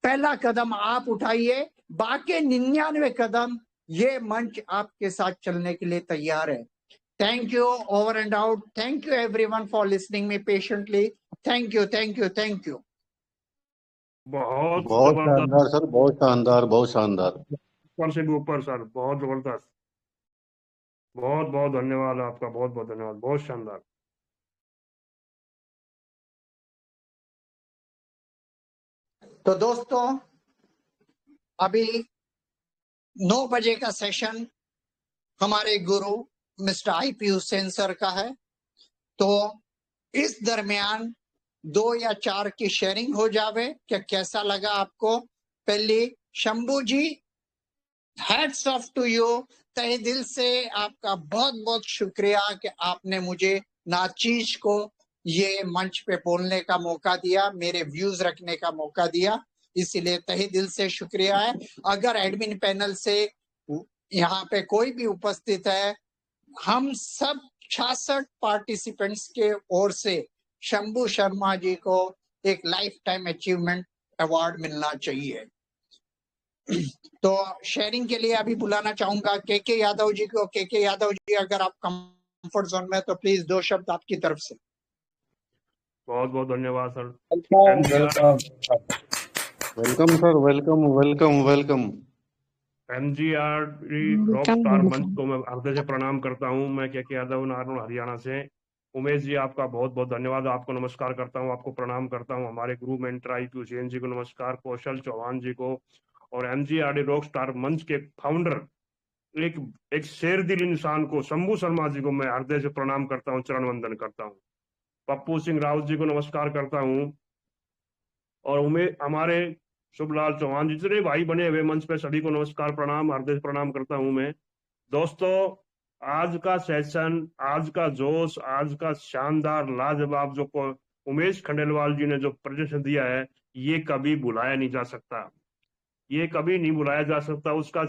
पहला कदम आप उठाइए, बाकी 99 कदम ये मंच आपके साथ चलने के लिए तैयार है। Thank you, over and out. Thank you everyone for listening me patiently. Thank you, thank you, thank you.
बहुत
बहुत
जबरदस्त,
शानदार सर, बहुत शानदार, बहुत शानदार।
ऊपर से भी ऊपर सर, बहुत जबरदस्त। बहुत बहुत धन्यवाद आपका, बहुत बहुत धन्यवाद, बहुत शानदार।
तो दोस्तों, अभी 9 बजे का सेशन हमारे गुरु मिस्टर IP हुसैन सर का है, तो इस दरमियान 2 या 4 की शेयरिंग हो जावे। क्या कैसा लगा आपको? पहली, शंभू जी, हैट्स ऑफ टू यू, तहे दिल से आपका बहुत बहुत शुक्रिया कि आपने मुझे नाचीज को ये मंच पे बोलने का मौका दिया, मेरे व्यूज रखने का मौका दिया, इसीलिए तहे दिल से शुक्रिया है। अगर एडमिन पैनल से यहाँ पे कोई भी उपस्थित है, हम सब 66 पार्टिसिपेंट्स के ओर से शंभू शर्मा जी को एक लाइफ टाइम अचीवमेंट अवार्ड मिलना चाहिए। तो शेयरिंग के लिए अभी बुलाना चाहूंगा के यादव जी को। के यादव जी, अगर आप कंफर्ट जोन में तो प्लीज 2 शब्द आपकी तरफ से।
बहुत बहुत धन्यवाद sir.
Welcome sir, welcome welcome welcome.
MGRD Rockstar मंच को मैं हृदय से प्रणाम करता हूं। मैं के यादव, नारनौल, हरियाणा से। उमेश जी, आपका बहुत बहुत धन्यवाद, आपको नमस्कार करता हूं, आपको प्रणाम करता हूं। हमारे गुरु मेंटर IP हुसैन जी को नमस्कार, कौशल चौहान जी को, और MGRD रॉकस्टार मंच के फाउंडर, एक शेर दिल इंसान को, शंभू शर्मा जी को मैं हृदय से प्रणाम करता हूँ, चरण वंदन करता हूँ। पप्पू सिंह राउत जी को नमस्कार करता हूँ, और हमारे शुभलाल चौहान जी, जितने भाई बने हुए मंच पे, सभी को नमस्कार, प्रणाम, हृदय से प्रणाम करता हूं मैं। दोस्तों, आज का सेशन, आज का जोश, आज का शानदार लाजवाब जो उमेश खंडेलवाल जी ने जो प्रदर्शन दिया है, ये कभी भुलाया नहीं जा सकता, ये कभी नहीं भुलाया जा सकता। उसका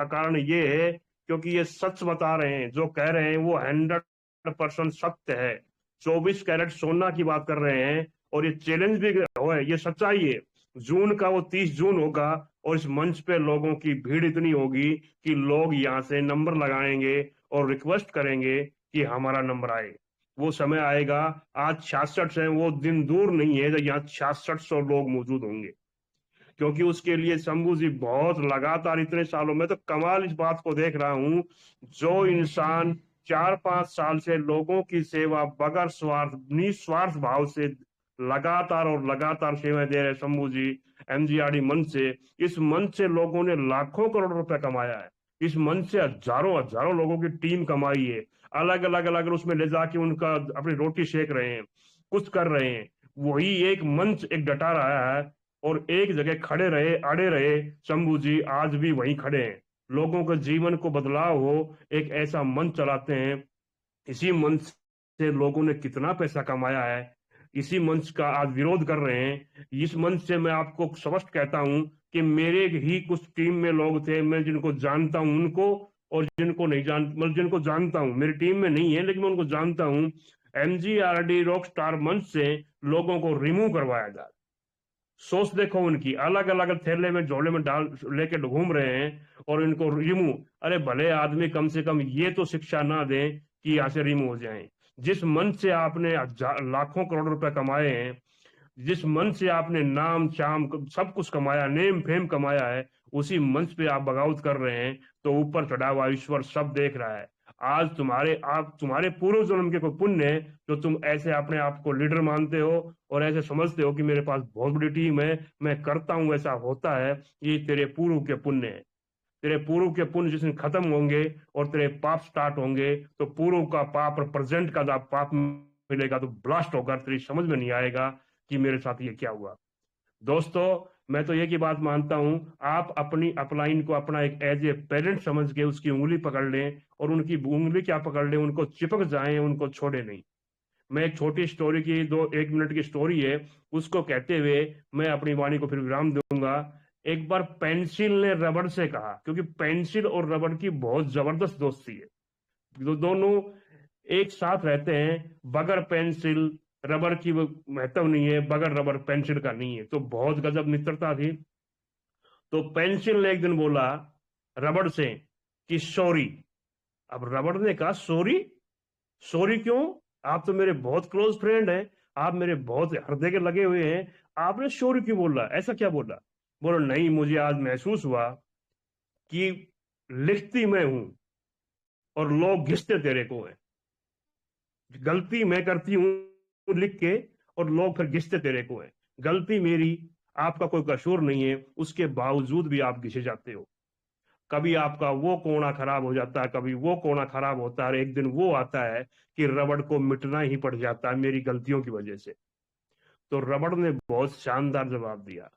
कारण ये है क्योंकि ये सच बता रहे हैं, जो कह रहे हैं वो 100% सत्य है। 24 कैरेट सोना की बात कर रहे हैं, और ये चैलेंज भी है, ये सच्चाई है। जून का वो 30 जून होगा, और इस मंच पे लोगों की भीड़ इतनी होगी कि लोग यहाँ से नंबर लगाएंगे और रिक्वेस्ट करेंगे कि हमारा नंबर आए। वो समय आएगा, आज 66 है, वो दिन दूर नहीं है जब यहाँ 6600 लोग मौजूद होंगे, क्योंकि उसके लिए शंभू जी बहुत लगातार इतने सालों में, तो कमाल इस बात को देख रहा हूं, जो इंसान 4-5 साल से लोगों की सेवा बगैर स्वार्थ, निस्वार्थ भाव से लगातार सेवाएं दे रहे शंभू जी MGRD मंच से। इस मंच से लोगों ने लाखों करोड़ रुपए कमाया है, इस मंच से हजारों लोगों की टीम कमाई है, अलग अलग उसमें ले जाके उनका अपनी रोटी सेक रहे हैं, कुछ कर रहे हैं। वही एक मंच एक डटा रहा है, और एक जगह खड़े रहे, अड़े रहे शंभू जी, आज भी वहीं खड़े हैं। लोगों के जीवन को बदलाव हो, एक ऐसा मंच चलाते हैं। इसी मंच से लोगों ने कितना पैसा कमाया है, इसी मंच का आज विरोध कर रहे हैं। इस मंच से मैं आपको स्पष्ट कहता हूं कि मेरे ही कुछ टीम में लोग थे, मैं जिनको जानता हूं उनको, और जिनको नहीं मतलब जिनको जानता हूं, मेरी टीम में नहीं है लेकिन मैं उनको जानता हूं। MGRD रॉकस्टार मंच से लोगों को रिमूव करवाया जा रहा है। सोच देखो, उनकी अलग अलग थैले में झोले में डाल लेके घूम रहे हैं और इनको रिमूव। अरे भले आदमी कम से कम ये तो शिक्षा ना दें कि यहाँ से रिमूव हो जाएं। जिस मन से आपने लाखों करोड़ रुपए कमाए हैं, जिस मन से आपने नाम शाम सब कुछ कमाया, नेम फेम कमाया है, उसी मंच पे आप बगावत कर रहे हैं, तो ऊपर चढ़ा हुआ ईश्वर सब देख रहा है। आज तुम्हारे पूर्व जन्म के कोई पुण्य है जो तुम ऐसे अपने आप को लीडर मानते हो और ऐसे समझते हो कि मेरे पास बहुत बड़ी टीम है, मैं करता हूं, ऐसा होता है। ये तेरे पूर्व के पुण्य है। तेरे पूर्व के पुण्य जिस दिन खत्म होंगे और तेरे पाप स्टार्ट होंगे, तो पूर्व का पाप और प्रेजेंट का जब पाप मिलेगा तो ब्लास्ट होकर तेरी समझ में नहीं आएगा कि मेरे साथ ये क्या हुआ। दोस्तों, मैं तो ये की बात मानता हूं, आप अपनी अपलाइन को अपना एक एज ए पेरेंट समझ के उसकी उंगली पकड़ लें और उनकी उंगली क्या पकड़ लें, उनको चिपक जाएं, उनको छोड़े नहीं। मैं एक छोटी स्टोरी की 1 मिनट की स्टोरी है, उसको कहते हुए मैं अपनी वाणी को फिर विराम दूंगा। एक बार पेंसिल ने रबड़ से कहा, क्योंकि पेंसिल और रबड़ की बहुत जबरदस्त दोस्ती है, दोनों एक साथ रहते हैं। बगैर पेंसिल रबर की वो महत्व नहीं है, बगैर रबर पेंसिल का नहीं है। तो बहुत गजब मित्रता थी। तो पेंसिल ने एक दिन बोला रबड़ से कि सॉरी। अब रबड़ ने कहा सॉरी? सॉरी क्यों? आप तो मेरे बहुत क्लोज फ्रेंड हैं, आप मेरे बहुत हृदय के लगे हुए हैं, आपने सॉरी क्यों बोला? ऐसा क्या बोला? बोलो नहीं, मुझे आज महसूस हुआ कि लिखती मैं हूं और लोग घिसते तेरे को है। गलती मैं करती हूं लिख के और लोग फिर घिसते तेरे को है। गलती मेरी, आपका कोई कसूर नहीं है, उसके बावजूद भी आप घिसे जाते हो। कभी आपका वो कोना खराब हो जाता है, कभी वो कोना खराब होता है, एक दिन वो आता है कि रबड़ को मिटना ही पड़ जाता है मेरी गलतियों की वजह से। तो रबड़ ने बहुत शानदार जवाब दिया।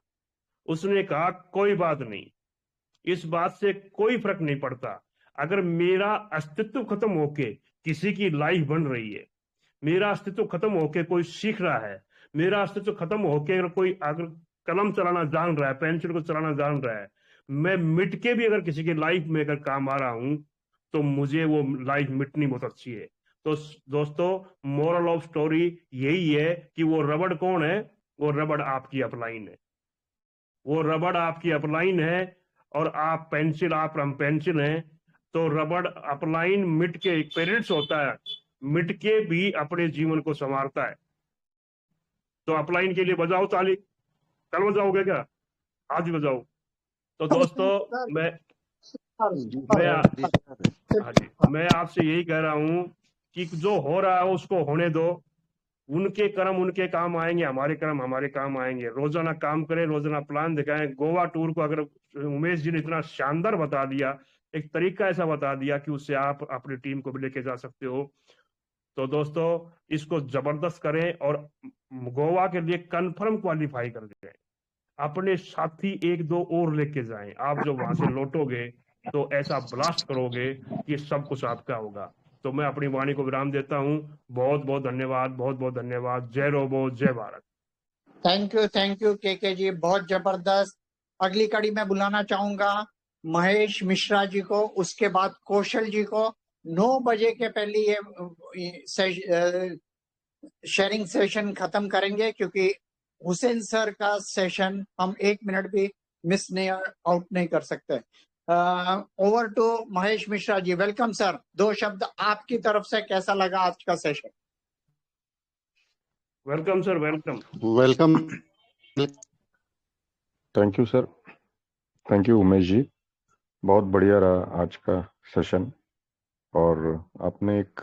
उसने कहा कोई बात नहीं, इस बात से कोई फर्क नहीं पड़ता। अगर मेरा अस्तित्व खत्म होके किसी की लाइफ बन रही है, मेरा अस्तित्व खत्म होके कोई सीख रहा है, मेरा अस्तित्व खत्म होके अगर कोई अगर कलम चलाना जान रहा है, पेंसिल को चलाना जान रहा है, मैं मिट के भी अगर किसी की लाइफ में अगर काम आ रहा हूं, तो मुझे वो लाइफ मिटनी बहुत अच्छी है। तो दोस्तों, मोरल ऑफ स्टोरी यही है कि वो रबड़ कौन है? वो रबड़ आपकी अपलाइन है। वो रबड़ आपकी अपलाइन है और आप पेंसिल, आप हम पेंसिल हैं। तो रबड़ अपलाइन मिट के एक पेरेंट्स होता है, मिट के भी अपने जीवन को संवारता है। तो अपलाइन के लिए बजाओ ताली। कल बजाओगे क्या? आज ही बजाओ। तो दोस्तों, मैं आपसे यही कह रहा हूं कि जो हो रहा है उसको होने दो। उनके कर्म उनके काम आएंगे, हमारे कर्म हमारे काम आएंगे। रोजाना काम करें, रोजाना प्लान दिखाएं। गोवा टूर को अगर उमेश जी ने इतना शानदार बता दिया, एक तरीका ऐसा बता दिया कि उससे आप अपनी टीम को भी लेके जा सकते हो। तो दोस्तों, इसको जबरदस्त करें और गोवा के लिए कंफर्म क्वालिफाई कर दें। अपने साथी 1-2 और लेके जाएं। आप जो वहां से लौटोगे तो ऐसा ब्लास्ट करोगे कि सब कुछ आपका होगा। तो मैं अपनी वाणी को विराम देता हूं। बहुत बहुत धन्यवाद, बहुत बहुत धन्यवाद। जय रोबो, जय भारत।
थैंक यू के जी, बहुत जबरदस्त। अगली कड़ी में बुलाना चाहूंगा महेश मिश्रा जी को, उसके बाद कौशल जी को। 9 बजे के पहले ये शेयरिंग सेशन खत्म करेंगे, क्योंकि हुसैन सर का सेशन हम 1 मिनट भी मिस नहीं आउट नहीं कर सकते। Over to Mahesh Mishra ji. Welcome sir. 2 शब्द आपकी तरफ से, कैसा लगा आज का session?
Welcome sir, welcome.
Welcome.
Thank you sir, thank you Umesh ji. बहुत बढ़िया रहा आज का सेशन और आपने एक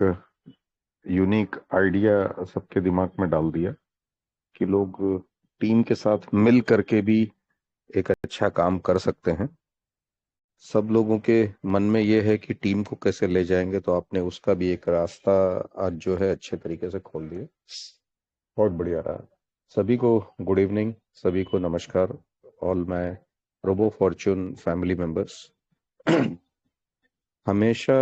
यूनिक आइडिया सबके दिमाग में डाल दिया कि लोग टीम के साथ मिल करके भी एक अच्छा काम कर सकते हैं। सब लोगों के मन में ये है कि टीम को कैसे ले जाएंगे, तो आपने उसका भी एक रास्ता आज जो है अच्छे तरीके से खोल दिया। बहुत बढ़िया रहा। सभी को गुड इवनिंग, सभी को नमस्कार। All my Robo Fortune family members. हमेशा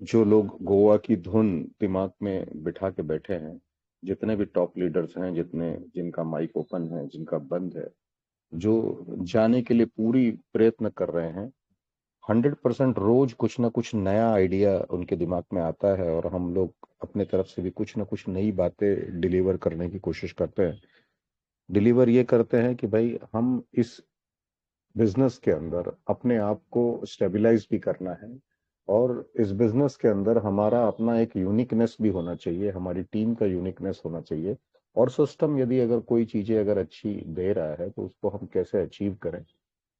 जो लोग गोवा की धुन दिमाग में बिठा के बैठे हैं, जितने भी टॉप लीडर्स हैं, जिनका माइक ओपन है, जिनका बंद है, जो जाने के लिए पूरी प्रयत्न कर रहे हैं, 100% रोज कुछ ना कुछ नया आइडिया उनके दिमाग में आता है और हम लोग अपने तरफ से भी कुछ ना कुछ नई बातें डिलीवर करने की कोशिश करते हैं। डिलीवर ये करते हैं कि भाई हम इस बिजनेस के अंदर अपने आप को स्टेबलाइज भी करना है और इस बिजनेस के अंदर हमारा अपना एक यूनिकनेस भी होना चाहिए, हमारी टीम का यूनिकनेस होना चाहिए। और सिस्टम यदि अगर कोई चीजें अगर अच्छी दे रहा है तो उसको हम कैसे अचीव करें,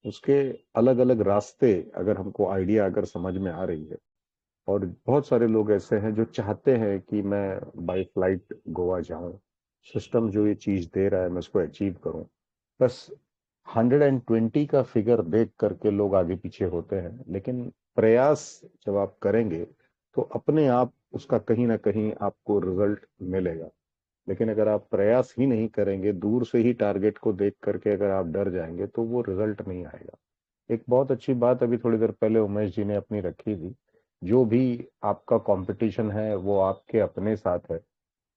उसके अलग अलग रास्ते अगर हमको आइडिया अगर समझ में आ रही है। और बहुत सारे लोग ऐसे हैं जो चाहते हैं कि मैं बाई फ्लाइट गोवा जाऊं, सिस्टम जो ये चीज दे रहा है मैं उसको अचीव करूं। बस 120 का फिगर देख करके लोग आगे पीछे होते हैं, लेकिन प्रयास जब आप करेंगे तो अपने आप उसका कहीं ना कहीं आपको रिजल्ट मिलेगा। लेकिन अगर आप प्रयास ही नहीं करेंगे, दूर से ही टारगेट को देख करके अगर आप डर जाएंगे तो वो रिजल्ट नहीं आएगा। एक बहुत अच्छी बात अभी थोड़ी देर पहले उमेश जी ने अपनी रखी थी, जो भी आपका कंपटीशन है वो आपके अपने साथ है।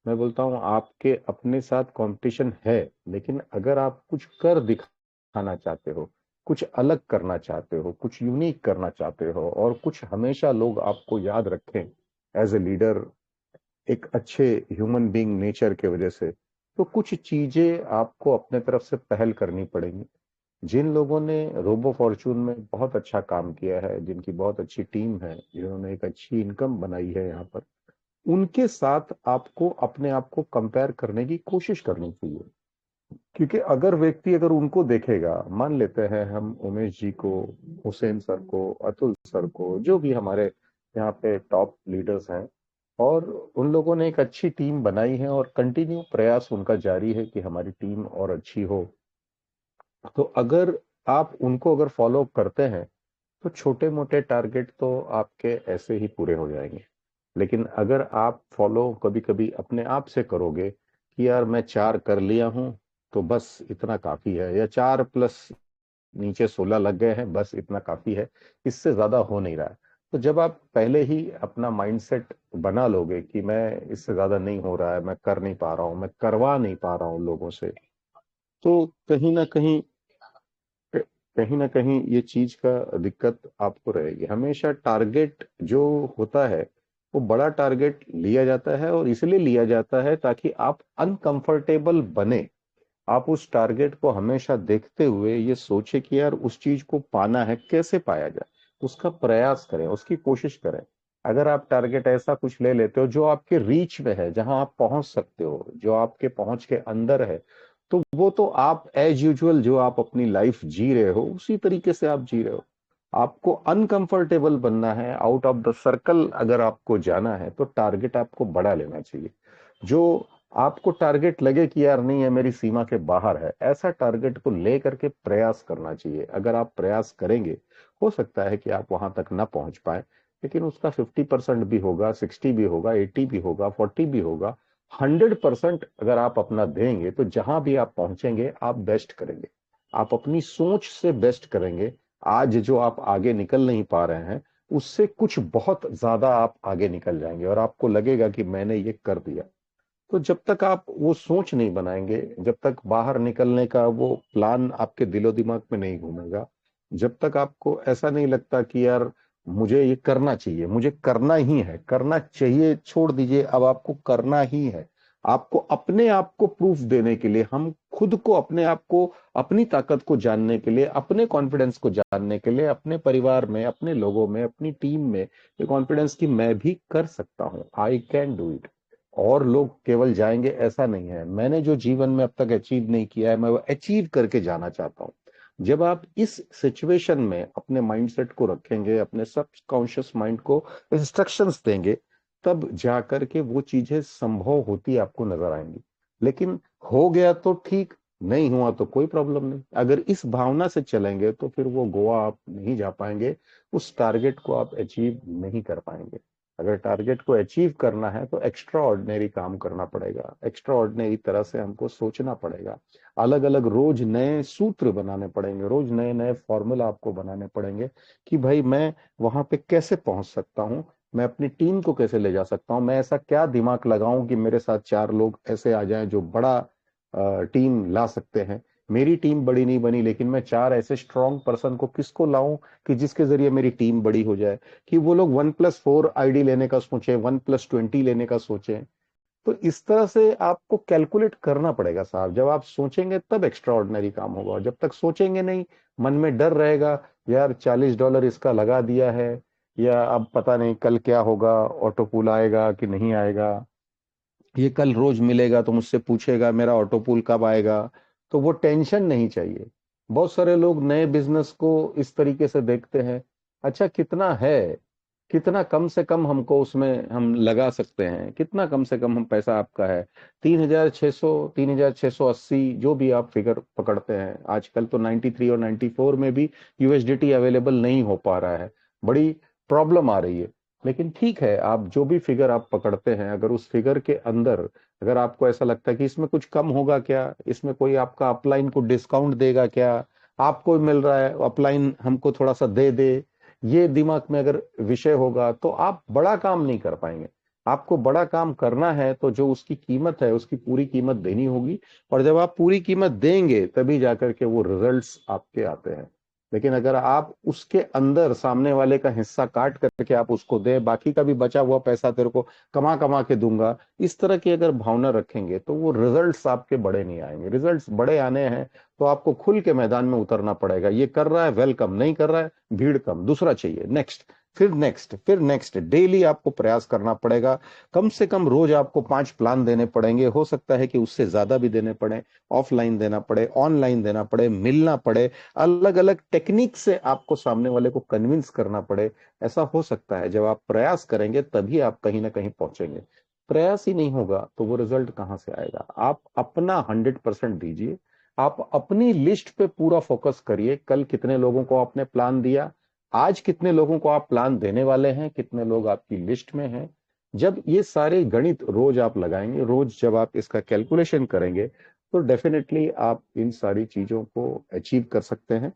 मैं बोलता हूँ आपके अपने साथ कंपटीशन है, लेकिन अगर आप कुछ कर दिखाना चाहते हो, कुछ अलग करना चाहते हो, कुछ यूनिक करना चाहते हो और कुछ हमेशा लोग आपको याद रखें एज ए लीडर, एक अच्छे ह्यूमन बीइंग नेचर के वजह से, तो कुछ चीजें आपको अपने तरफ से पहल करनी पड़ेंगी। जिन लोगों ने रोबो फॉर्चून में बहुत अच्छा काम किया है, जिनकी बहुत अच्छी टीम है, जिन्होंने एक अच्छी इनकम बनाई है यहाँ पर, उनके साथ आपको अपने आप को कंपेयर करने की कोशिश करनी चाहिए। क्योंकि अगर व्यक्ति अगर उनको देखेगा, मान लेते हैं हम उमेश जी को, हुसैन सर को, अतुल सर को, जो भी हमारे यहाँ पे टॉप लीडर्स हैं, और उन लोगों ने एक अच्छी टीम बनाई है और कंटिन्यू प्रयास उनका जारी है कि हमारी टीम और अच्छी हो। तो अगर आप उनको अगर फॉलो करते हैं तो छोटे मोटे टारगेट तो आपके ऐसे ही पूरे हो जाएंगे। लेकिन अगर आप फॉलो कभी कभी अपने आप से करोगे कि यार मैं 4 कर लिया हूं तो बस इतना काफी है, या 4 प्लस नीचे 16 लग गए हैं बस इतना काफी है, इससे ज्यादा हो नहीं रहा है। तो जब आप पहले ही अपना माइंडसेट बना लोगे कि मैं इससे ज्यादा नहीं हो रहा है, मैं कर नहीं पा रहा हूं, मैं करवा नहीं पा रहा हूं लोगों से, तो कहीं ना कहीं ये चीज का दिक्कत आपको रहेगी। हमेशा टारगेट जो होता है वो बड़ा टारगेट लिया जाता है, और इसलिए लिया जाता है ताकि आप अनकंफर्टेबल बने। आप उस टारगेट को हमेशा देखते हुए ये सोचे कि यार उस चीज को पाना है, कैसे पाया जाए, उसका प्रयास करें, उसकी कोशिश करें। अगर आप टारगेट ऐसा कुछ ले लेते हो जो आपके रीच में है, जहां आप पहुंच सकते हो, जो आपके पहुंच के अंदर है, तो वो तो आप एज यूजुअल जो आप अपनी लाइफ जी रहे हो उसी तरीके से आप जी रहे हो। आपको अनकंफर्टेबल बनना है, आउट ऑफ द सर्कल अगर आपको जाना है तो टारगेट आपको बड़ा लेना चाहिए। जो आपको टारगेट लगे कि यार नहीं है, मेरी सीमा के बाहर है, ऐसा टारगेट को ले करके प्रयास करना चाहिए। अगर आप प्रयास करेंगे, हो सकता है कि आप वहां तक ना पहुंच पाए, लेकिन उसका 50% भी होगा, 60 भी होगा, 80 भी होगा, 40 भी होगा। 100% अगर आप अपना देंगे तो जहां भी आप पहुंचेंगे आप बेस्ट करेंगे, आप अपनी सोच से बेस्ट करेंगे। आज जो आप आगे निकल नहीं पा रहे हैं उससे कुछ बहुत ज्यादा आप आगे निकल जाएंगे और आपको लगेगा कि मैंने ये कर दिया। तो जब तक आप वो सोच नहीं बनाएंगे, जब तक बाहर निकलने का वो प्लान आपके दिलो दिमाग में नहीं घूमेगा, जब तक आपको ऐसा नहीं लगता कि यार मुझे ये करना चाहिए, मुझे करना ही है, करना चाहिए छोड़ दीजिए, अब आपको करना ही है। आपको अपने आप को प्रूफ देने के लिए, हम खुद को, अपने आप को, अपनी ताकत को जानने के लिए, अपने कॉन्फिडेंस को जानने के लिए, अपने परिवार में, अपने लोगों में, अपनी टीम में ये कॉन्फिडेंस कि मैं भी कर सकता हूं, आई कैन डू इट। और लोग केवल जाएंगे ऐसा नहीं है, मैंने जो जीवन में अब तक अचीव नहीं किया है मैं वो अचीव करके जाना चाहता हूं। जब आप इस सिचुएशन में अपने माइंडसेट को रखेंगे, अपने सबकॉन्शियस माइंड को इंस्ट्रक्शंस देंगे, तब जाकर के वो चीजें संभव होती आपको नजर आएंगी। लेकिन हो गया तो ठीक, नहीं हुआ तो कोई प्रॉब्लम नहीं। अगर इस भावना से चलेंगे तो फिर वो गोवा आप नहीं जा पाएंगे, उस टारगेट को आप अचीव नहीं कर पाएंगे। अगर टारगेट को अचीव करना है तो एक्स्ट्रा ऑर्डिनरी काम करना पड़ेगा, एक्स्ट्रा ऑर्डिनरी तरह से हमको सोचना पड़ेगा, अलग अलग रोज नए सूत्र बनाने पड़ेंगे, रोज नए नए फॉर्मूला आपको बनाने पड़ेंगे कि भाई मैं वहां पे कैसे पहुंच सकता हूं, मैं अपनी टीम को कैसे ले जा सकता हूं, मैं ऐसा क्या दिमाग लगाऊं कि मेरे साथ 4 लोग ऐसे आ जाएं जो बड़ा टीम ला सकते हैं। मेरी टीम बड़ी नहीं बनी, लेकिन मैं 4 ऐसे स्ट्रांग पर्सन को किसको लाऊं कि जिसके जरिए मेरी टीम बड़ी हो जाए, कि वो लोग 1+4 आईडी लेने का सोचे, 1+20 लेने का सोचे। तो इस तरह से आपको कैलकुलेट करना पड़ेगा साहब। जब आप सोचेंगे तब एक्स्ट्रा ऑर्डिनरी काम होगा, जब तक सोचेंगे नहीं, मन में डर रहेगा, यार $40 इसका लगा दिया है, या अब पता नहीं कल क्या होगा, ऑटो पूल आएगा कि नहीं आएगा, ये कल रोज मिलेगा तो मुझसे पूछेगा मेरा ऑटो पूल कब आएगा। तो वो टेंशन नहीं चाहिए। बहुत सारे लोग नए बिजनेस को इस तरीके से देखते हैं, अच्छा कितना है, कितना कम से कम हमको उसमें हम लगा सकते हैं, कितना कम से कम हम पैसा आपका है, 3600, 3680, जो भी आप फिगर पकड़ते हैं। आजकल तो 93 और 94 में भी यूएसडीटी अवेलेबल नहीं हो पा रहा है, बड़ी प्रॉब्लम आ रही है। लेकिन ठीक है, आप जो भी फिगर आप पकड़ते हैं, अगर उस फिगर के अंदर अगर आपको ऐसा लगता है कि इसमें कुछ कम होगा क्या, इसमें कोई आपका अपलाइन को डिस्काउंट देगा क्या, आपको मिल रहा है अपलाइन हमको थोड़ा सा दे दे, ये दिमाग में अगर विषय होगा तो आप बड़ा काम नहीं कर पाएंगे। आपको बड़ा काम करना है तो जो उसकी कीमत है उसकी पूरी कीमत देनी होगी, और जब आप पूरी कीमत देंगे तभी जाकर के वो रिजल्ट्स आपके आते हैं। लेकिन अगर आप उसके अंदर सामने वाले का हिस्सा काट करके आप उसको दे, बाकी का भी बचा हुआ पैसा तेरे को कमा कमा के दूंगा, इस तरह की अगर भावना रखेंगे तो वो रिजल्ट्स आपके बड़े नहीं आएंगे। रिजल्ट्स बड़े आने हैं तो आपको खुल के मैदान में उतरना पड़ेगा। ये कर रहा है वेलकम, नहीं कर रहा है भीड़ कम, दूसरा चाहिए, नेक्स्ट, फिर नेक्स्ट, फिर नेक्स्ट। डेली आपको प्रयास करना पड़ेगा। कम से कम रोज आपको 5 प्लान देने पड़ेंगे, हो सकता है कि उससे ज्यादा भी देने पड़े, ऑफलाइन देना पड़े, ऑनलाइन देना पड़े, मिलना पड़े, अलग अलग टेक्निक से आपको सामने वाले को कन्विंस करना पड़े। ऐसा हो सकता है। जब आप प्रयास करेंगे तभी आप कहीं ना कहीं पहुंचेंगे। प्रयास ही नहीं होगा तो वो रिजल्ट कहां से आएगा। आप अपना 100% दीजिए, आप अपनी लिस्ट पे पूरा फोकस करिए। कल कितने लोगों को आपने प्लान दिया, आज कितने लोगों को आप प्लान देने वाले हैं, कितने लोग आपकी लिस्ट में हैं। जब ये सारे गणित रोज आप लगाएंगे, रोज जब आप इसका कैलकुलेशन करेंगे, तो डेफिनेटली आप इन सारी चीजों को अचीव कर सकते हैं।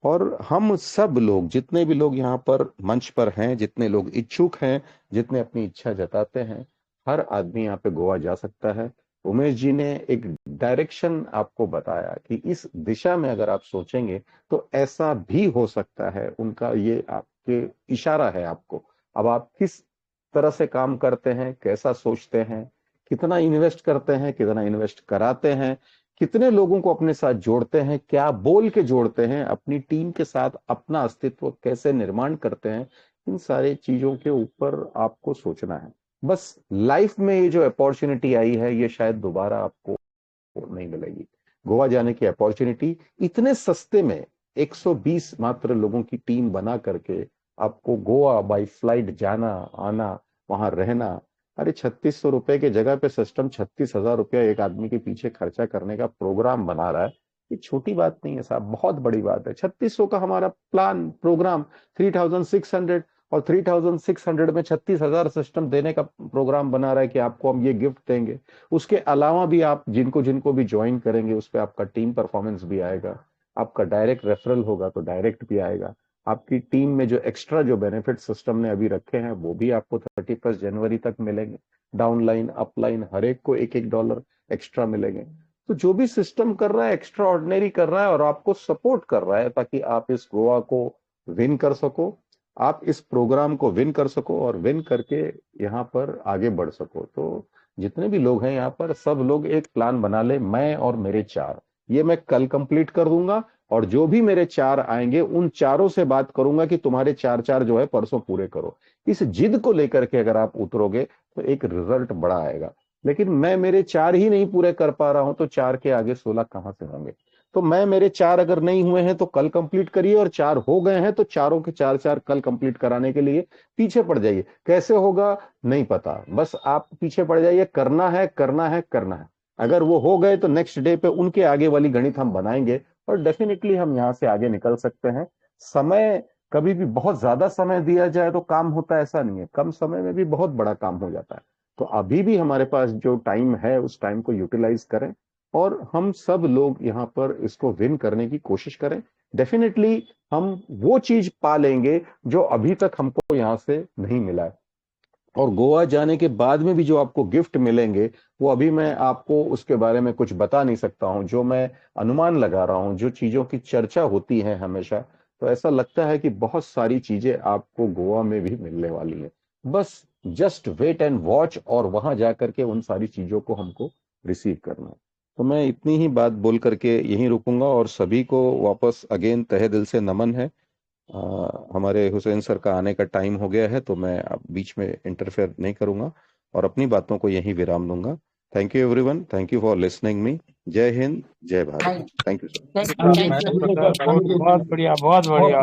और हम सब लोग, जितने भी लोग यहाँ पर मंच पर हैं, जितने लोग इच्छुक हैं, जितने अपनी इच्छा जताते हैं, हर आदमी यहाँ पे गोवा जा सकता है। उमेश जी ने एक डायरेक्शन आपको बताया कि इस दिशा में अगर आप सोचेंगे तो ऐसा भी हो सकता है। उनका ये आपके इशारा है आपको। अब आप किस तरह से काम करते हैं, कैसा सोचते हैं, कितना इन्वेस्ट करते हैं, कितना इन्वेस्ट कराते हैं, कितने लोगों को अपने साथ जोड़ते हैं, क्या बोल के जोड़ते हैं, अपनी टीम के साथ अपना अस्तित्व कैसे निर्माण करते हैं, इन सारी चीजों के ऊपर आपको सोचना है। बस लाइफ में ये जो अपॉर्चुनिटी आई है ये शायद दोबारा आपको नहीं मिलेगी। गोवा जाने की अपॉर्चुनिटी इतने सस्ते में 120 मात्र लोगों की टीम बना करके आपको गोवा बाय फ्लाइट जाना आना, वहां रहना। अरे 3600 रुपए के जगह पे सिस्टम 36,000 रुपया एक आदमी के पीछे खर्चा करने का प्रोग्राम बना रहा है। ये छोटी बात नहीं है साहब, बहुत बड़ी बात है। 3600 का हमारा प्लान प्रोग्राम 3600, और 3600 में 36,000 सिस्टम देने का प्रोग्राम बना रहा है कि आपको हम ये गिफ्ट देंगे। उसके अलावा भी आप जिनको जिनको भी ज्वाइन करेंगे उस पर आपका टीम परफॉर्मेंस भी आएगा, आपका डायरेक्ट रेफरल होगा तो डायरेक्ट भी आएगा। आपकी टीम में जो एक्स्ट्रा जो बेनिफिट सिस्टम ने अभी रखे हैं वो भी आपको 31 जनवरी तक मिलेंगे। डाउनलाइन अपलाइन हर एक को $1 एक्स्ट्रा मिलेंगे। तो जो भी सिस्टम कर रहा है एक्स्ट्रा ऑर्डिनरी कर रहा है और आपको सपोर्ट कर रहा है ताकि आप इस गोवा को विन कर सको, आप इस प्रोग्राम को विन कर सको और विन करके यहाँ पर आगे बढ़ सको। तो जितने भी लोग हैं यहाँ पर सब लोग एक प्लान बना ले, मैं और मेरे 4, ये मैं कल कंप्लीट कर दूंगा, और जो भी मेरे 4 आएंगे उन चारों से बात करूंगा कि तुम्हारे 4 जो है परसों पूरे करो। इस जिद को लेकर के अगर आप उतरोगे तो एक रिजल्ट बड़ा आएगा। लेकिन मैं मेरे 4 ही नहीं पूरे कर पा रहा हूं तो 4 के आगे 16 कहां से होंगे। तो मैं मेरे 4 अगर नहीं हुए हैं तो कल कंप्लीट करिए, और 4 हो गए हैं तो चारों के 4 कल कंप्लीट कराने के लिए पीछे पड़ जाइए। कैसे होगा नहीं पता, बस आप पीछे पड़ जाइए, करना है करना है करना है। अगर वो हो गए तो नेक्स्ट डे पे उनके आगे वाली गणित हम बनाएंगे और डेफिनेटली हम यहाँ से आगे निकल सकते हैं। समय कभी भी बहुत ज्यादा समय दिया जाए तो काम होता है, ऐसा नहीं है, कम समय में भी बहुत बड़ा काम हो जाता है। तो अभी भी हमारे पास जो टाइम है उस टाइम को यूटिलाइज करें और हम सब लोग यहाँ पर इसको विन करने की कोशिश करें। डेफिनेटली हम वो चीज पा लेंगे जो अभी तक हमको यहाँ से नहीं मिला है। और गोवा जाने के बाद में भी जो आपको गिफ्ट मिलेंगे वो अभी मैं आपको उसके बारे में कुछ बता नहीं सकता हूं। जो मैं अनुमान लगा रहा हूं, जो चीजों की चर्चा होती है हमेशा, तो ऐसा लगता है कि बहुत सारी चीजें आपको गोवा में भी मिलने वाली हैं। बस जस्ट वेट एंड वॉच, और वहां जाकर के उन सारी चीजों को हमको रिसीव करना है। तो मैं इतनी ही बात बोल करके यहीं रुकूंगा, और सभी को वापस अगेन तहे दिल से नमन है। हमारे हुसैन सर का आने का टाइम हो गया है, तो मैं अब बीच में इंटरफेयर नहीं करूंगा और अपनी बातों को यहीं विराम दूंगा। Thank you everyone, thank you for listening me. जय हिंद, जय Bharat. Thank you sir.
Thank you
बहुत बढ़िया, बहुत बढ़िया।